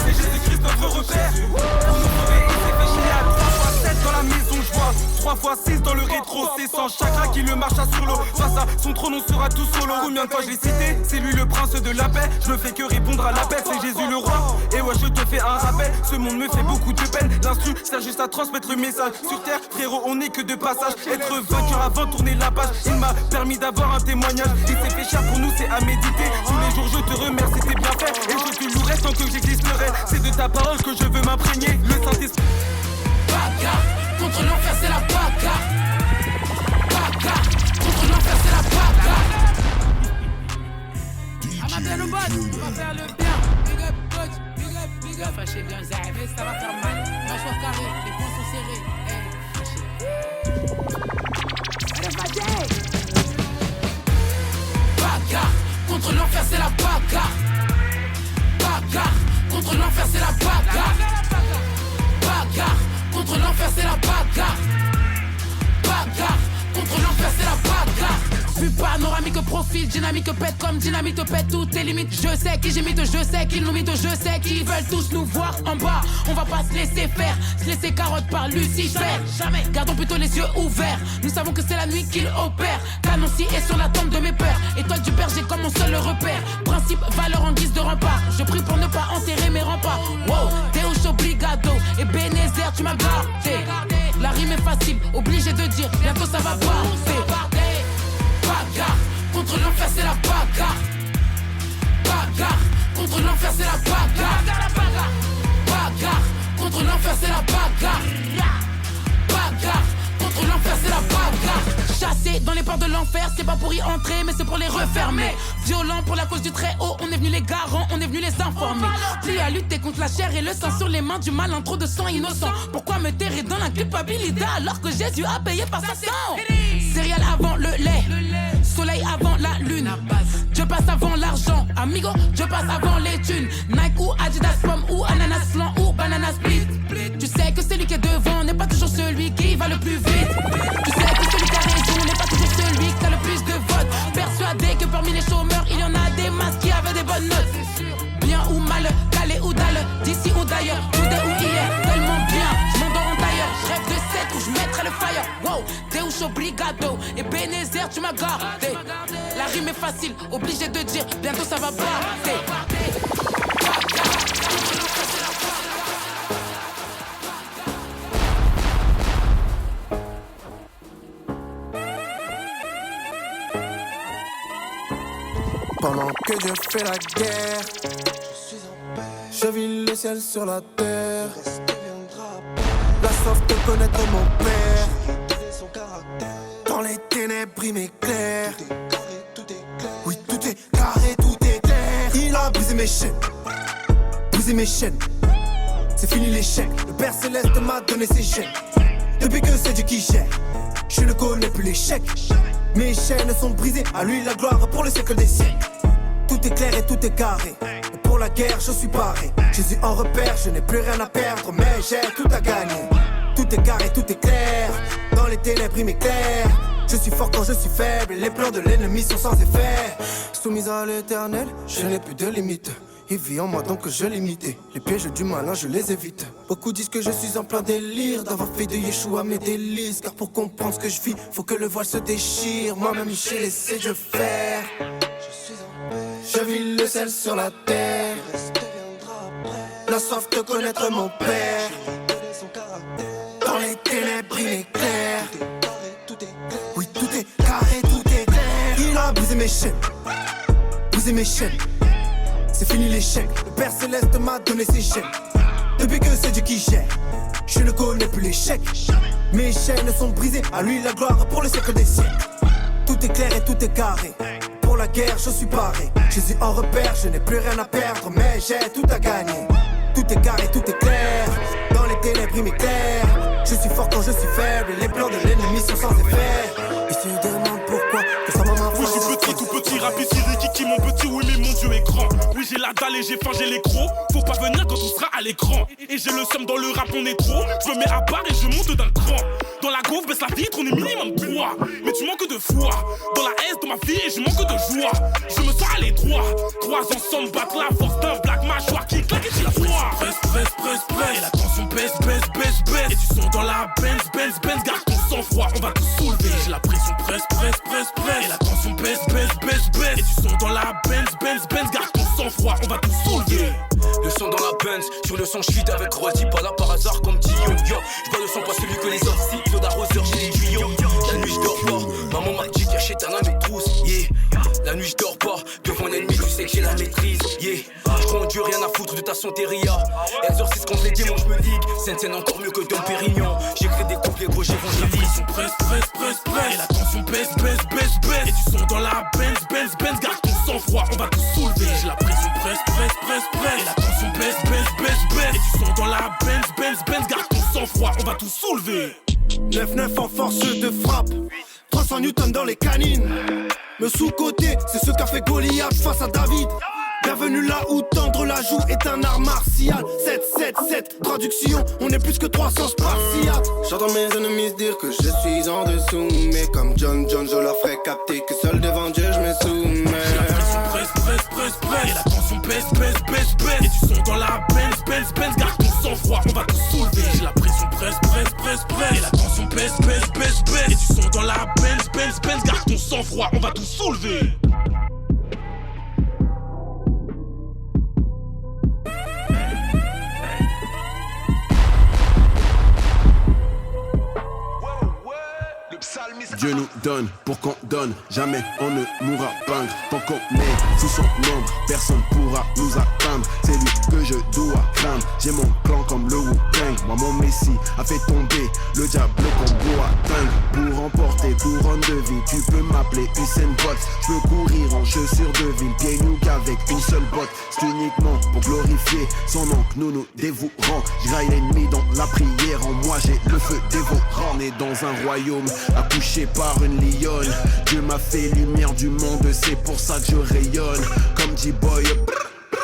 C'est Jésus-Christ notre repère. Pour nous sauver, il s'est fait chier à 3x7 dans la maison, je vois 3x6 dans le rétro. C'est sans chakra qui le marcha sur l'eau. Face à son trône, on sera tout solo. Combien de fois je l'ai cité, c'est lui le prince de la paix. Je ne fais que répondre à l'appel, c'est Jésus le roi. Et ouais, je te fais un rappel, ce monde me fait beaucoup de peine. L'instru sert juste à transmettre le message. Sur terre, frérot, on n'est que de passage. Être vainqueur avant de tourner la page. Il m'a permis d'avoir un témoignage. Il s'est fait cher pour nous, c'est à méditer. Tous les jours, je te remercie, c'est bien fait. Et je te louerai tant que j'existerai. C'est de ta parole que je veux m'imprégner. Le Saint-Esprit. Bagarre, contre l'enfer, c'est la bagarre. Bagarre, contre l'enfer, c'est la bagarre. On va faire le bon, on va faire le bien. Big up, coach, big up. Fâché bien, Zahvé, ça va faire mal. Mâchoire carrée, les poings sont serrés. Hey, fâché. Allez, fâché. Bagarre, contre l'enfer, c'est la bagarre. Bagarre, contre l'enfer, c'est la bagarre. Bagarre, contre l'enfer, c'est la bagarre. Bagarre, contre l'enfer, c'est la bagarre. Vue panoramique, profil, dynamique, pète comme dynamite, pète toutes tes limites. Je sais qui j'imite, je sais qu'ils nous mitent, je sais qu'ils veulent tous nous voir en bas. On va pas se laisser faire, se laisser carotte par Lucifer. Jamais, gardons plutôt les yeux ouverts. Nous savons que c'est la nuit qu'il opère. Canonci est sur la tombe de mes peurs. Étoile du berger comme mon seul repère. Principe, valeur en guise de rempart. Je prie pour ne pas enterrer mes remparts. Wow, Deus obligado. Et Bénézer, tu m'as gardé. La rime est facile, obligé de dire, bientôt ça va passer. Bagarre, contre l'enfer c'est la bagarre. Bagarre, contre l'enfer c'est la bagarre. Bagarre, contre l'enfer c'est la bagarre. Bagarre, contre l'enfer c'est la bagarre. Chassé dans les portes de l'enfer, c'est pas pour y entrer mais c'est pour les refermer. Violent pour la cause du très haut, on est venu les garants, on est venu les informer. Plus à lutter contre la chair et le sang sur les mains du malin, trop de sang innocent. Pourquoi me terrer dans la culpabilité alors que Jésus a payé par sa sang? Céréales avant le lait, soleil avant la lune. Je passe avant l'argent, amigo, je passe avant les thunes. Nike ou Adidas, pomme ou ananas flan ou banana split. Tu sais que celui qui est devant n'est pas toujours celui qui va le plus vite. Tu sais que celui qui a raison n'est pas toujours celui qui a le plus de votes. Persuadé que parmi les chômeurs, il y en a des masses qui avaient des bonnes notes. Bien ou mal, calé ou dalle, d'ici ou d'ailleurs, today ou hier, tellement bien, je m'endors en tailleur. Je rêve de 7 où je mettrai le fire. Wow, Deus obrigado. Et Bénézer, tu m'as gardé. La rime est facile, obligé de dire, bientôt ça va passer. Pendant que Dieu fait la guerre, je vis le ciel sur la terre. La soif de connaître mon père. Dans les ténèbres il m'éclaire. Oui, tout est carré, tout est clair. Il a brisé mes chaînes, brisé mes chaînes. C'est fini l'échec, le Père Céleste m'a donné ses chaînes. Depuis que c'est Dieu qui gère, je ne connais plus l'échec. Mes chaînes sont brisées, à lui la gloire pour le siècle des siècles. Tout est clair et tout est carré, et pour la guerre je suis paré. Jésus en repère, je n'ai plus rien à perdre, mais j'ai tout à gagner. Tout est carré, tout est clair, dans les ténèbres il m'éclaire. Je suis fort quand je suis faible, les plans de l'ennemi sont sans effet. Soumise à l'éternel, je n'ai plus de limites. Il vit en moi donc je l'imite. Les pièges du malin je les évite. Beaucoup disent que je suis en plein délire d'avoir fait de Yeshua mes délices. Car pour comprendre ce que je vis, faut que le voile se déchire. Moi-même j'ai laissé Dieu faire. Je vis le ciel sur la terre. La soif de connaître mon père. Dans les ténèbres il m'éclaire. Oui, tout est carré, tout est clair. Il a brisé mes chaînes, brisé mes chaînes. C'est fini l'échec, le Père Céleste m'a donné ses chaînes. Depuis que c'est Dieu qui gère, je ne connais plus l'échec. Mes chaînes sont brisées, à lui la gloire pour le siècle des siècles. Tout est clair et tout est carré, pour la guerre je suis paré. Jésus en repère, je n'ai plus rien à perdre, mais j'ai tout à gagner. Tout est carré, tout est clair, dans les ténèbres il m'éclaire. fort quand je suis faible. Les plans de l'ennemi sont sans effet. Et si tu demandes pourquoi, que sa maman. Oui, je suis petit, tout petit, rapide, Kiki, mon petit, oui, mais mon Dieu est grand. Oui, j'ai la dalle et j'ai faim, j'ai les crocs. Faut pas venir quand on sera à l'écran. Et j'ai le seum dans le rap, on est trop. Je me mets à part et je monte d'un cran. Dans la gauve, baisse la vitre, on est minimum 3. Mais tu manques de foi. Dans la S, dans ma vie, et je manque de joie. Je me sens à l'étroit. 3 ensemble battent la force d'un black mâchoire qui claque et qui la froid. Presse. Et la tension baisse. Et tu sens dans la Benz. Garde ton sang-froid, on va tout soulever. J'ai la pression presse. Et la tension baisse. Et tu sens dans la Benz. Garde ton sang-froid, on va tout soulever. Le son dans la Benz, sur le son j'suis avec Rosie, pas là par hasard comme Dio. J'bois le son pas celui que les autres, si il d'arroseur j'ai les tuyaux. La nuit j'dors pas, maman m'a dit qu'achète un à mes trousses, yeah. La nuit j'dors pas, devant l'ennemi tu sais que j'ai la maîtrise, yeah. J'conduis rien à foutre de ta santé ria. Exorcise contre les démons j'me ligue, scène encore mieux que Dom Pérignon. J'écris des couplets gros j'évangélise. Presse. Et la tension baisse. Et tu sens dans la Benz. Garde ton sang-froid, on va tout soulever. J'ai la pression presse. Et la tension baisse. Et tu sens dans la Benz. Garde ton sang-froid, on va tout soulever. 9-9 en force de frappe, 300 newtons dans les canines. Me sous-côté, c'est ce qu'a fait Goliath face à David. Bienvenue là où tendre la joue est un art martial. 7, traduction, on est plus que 300 spartiates. J'entends mes ennemis dire que je suis en dessous. Mais comme John, je leur ferai capter que seul devant Dieu je me soumets. Presse. Et la tension baisse. Et tu sens dans la Benz. Garde ton sang-froid, on va tout soulever. J'ai la pression presse. Et la tension baisse. Et tu sens dans la Benz. Garde ton sang-froid, on va tout soulever. Dieu nous donne pour qu'on donne, jamais on ne mourra peindre. Tant qu'on est sous son ombre, personne pourra nous atteindre. C'est lui que je dois craindre, j'ai mon clan comme le Wu-Tang. Moi mon messie a fait tomber le diable comme Boateng. Pour emporter couronne de vie, tu peux m'appeler Usain Bolt. Je peux courir en chaussures de ville, pieds nus avec une seule botte. C'est uniquement pour glorifier son nom que nous nous dévouerons. J'raille l'ennemi dans la prière, en moi j'ai le feu dévorant. Né dans un royaume accouché par une lionne. Dieu m'a fait lumière du monde, c'est pour ça que je rayonne. Comme D-Boy,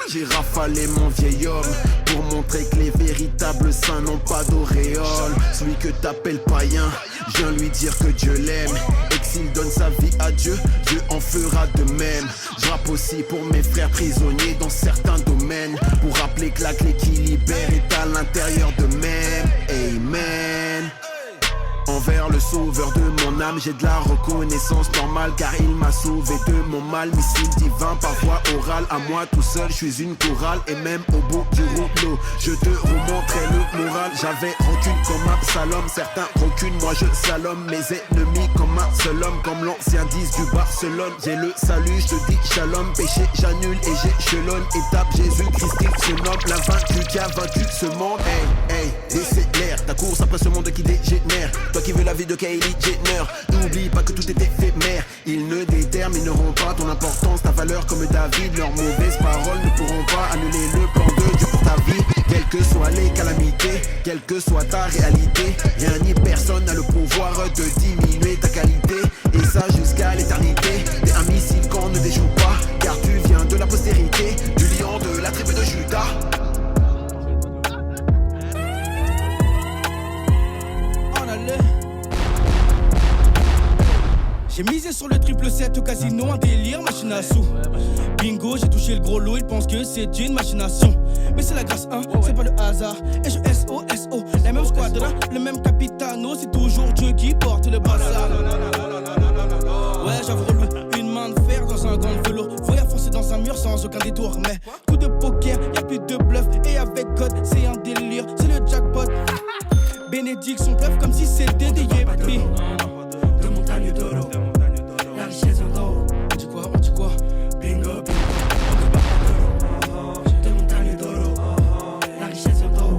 j'ai rafalé mon vieil homme pour montrer que les véritables saints n'ont pas d'auréole. Celui que t'appelles païen, je viens lui dire que Dieu l'aime et que s'il donne sa vie à Dieu, Dieu en fera de même. Je rappe aussi pour mes frères prisonniers dans certains domaines, pour rappeler que la clé qui libère est à l'intérieur d'eux-mêmes. Amen. Envers le sauveur de mon âme, j'ai de la reconnaissance normale, car il m'a sauvé de mon mal. Missile divin par voie orale, à moi tout seul, je suis une chorale. Et même au bout du rouleau, je te remontrai le moral. J'avais rancune comme Absalom, certains rancune, moi je salome mes ennemis comme un seul homme, comme l'ancien 10 du Barcelone. J'ai le salut, je te dis shalom, péché j'annule et j'échelonne. Étape Jésus-Christ, il se nomme l'invaincu qui a vaincu ce monde. Hey, décélère ta course après ce monde qui dégénère. Toi qui veux la vie de Kylie Jenner, n'oublie pas que tout est éphémère. Ils ne détermineront pas ton importance, ta valeur comme David. Leurs mauvaises paroles ne pourront pas annuler le plan de Dieu pour ta vie. Quelles que soient les calamités, quelle que soit ta réalité, rien ni personne n'a le pouvoir de diminuer ta qualité. Et ça jusqu'à l'éternité. T'es un missile qu'on ne déjoue pas, car tu viens de la postérité, du lion de la tribu de Judas. J'ai misé sur le 777 au casino, un délire, machine à sous. Bingo, j'ai touché le gros lot, ils pensent que c'est une machination. Mais c'est la grâce, hein, c'est pas le hasard. Et je SO, la même squadra, le même capitano, c'est toujours Dieu qui porte le brassard. Ouais, j'avoue relou, une main de fer dans un grand vélo. Voyage foncer dans un mur sans aucun détour. Mais coup de poker, y'a plus de bluff. Et avec God, c'est un délire, c'est le jackpot. Bénédicte son bluff comme si c'était des yépis. De montagne d'oro, la richesse en d'or. On dit quoi? Bingo, bingo. De montagne d'oro, la richesse en d'or.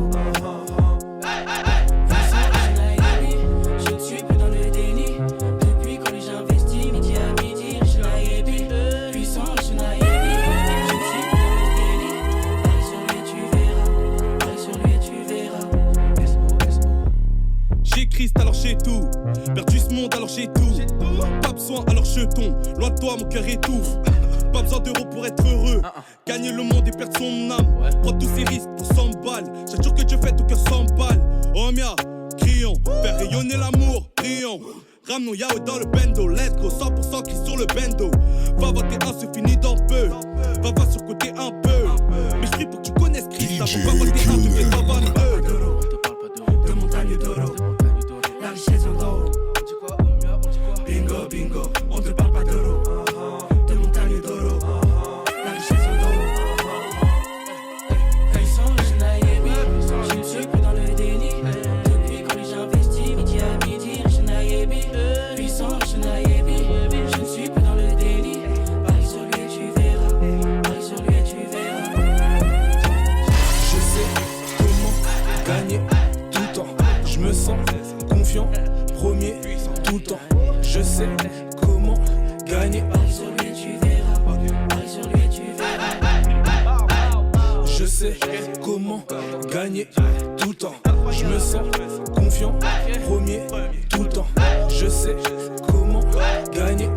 Je ne suis plus dans le déni. Depuis quand j'investis, midi à midi, riche naïbi. Puissant, riche naïbi. Je ne suis plus dans le déni. Allez sur lui et tu verras. Allez sur lui et tu verras. triste alors j'ai tout. Perdu ce monde alors j'ai tout. Pas besoin alors jeton. Loin de toi mon cœur étouffe. Pas besoin d'euros pour être heureux. Gagner le monde et perdre son âme. Prendre tous ces risques pour 100 balles. Chaque jour que je fais ton cœur s'emballe. Oh mia, crions, faire rayonner l'amour, prions. Ramenons Yao dans le bendo, let's go, 100% cri sur le bendo. Va voter un, c'est fini dans peu. Va sur côté un peu. Mais je prie pour que tu connaisses Christ. Va voter un, tu fais pas vanne. De montagne d'oro, la richesse vient d'en haut. Bingo, bingo, on te parle pas d'euro. De montagne d'oro, la richesse vient d'en haut. Quand ils sont je n'aille oui, je ne suis plus dans le déni. Depuis quand j'investis, midi à midi, je n'aille bi. Puissant, je n'aille bi, je ne suis plus dans le déni. Parie sur lui et tu verras, parie sur lui et tu verras. Je sais comment gagner tout le temps. Je me sens confiant, premier tout le temps. Je sais comment gagner. Parie sur lui et tu verras, parie sur lui et tu verras. Je sais comment gagner tout le temps. Je me sens confiant, premier tout le temps. Je sais comment gagner.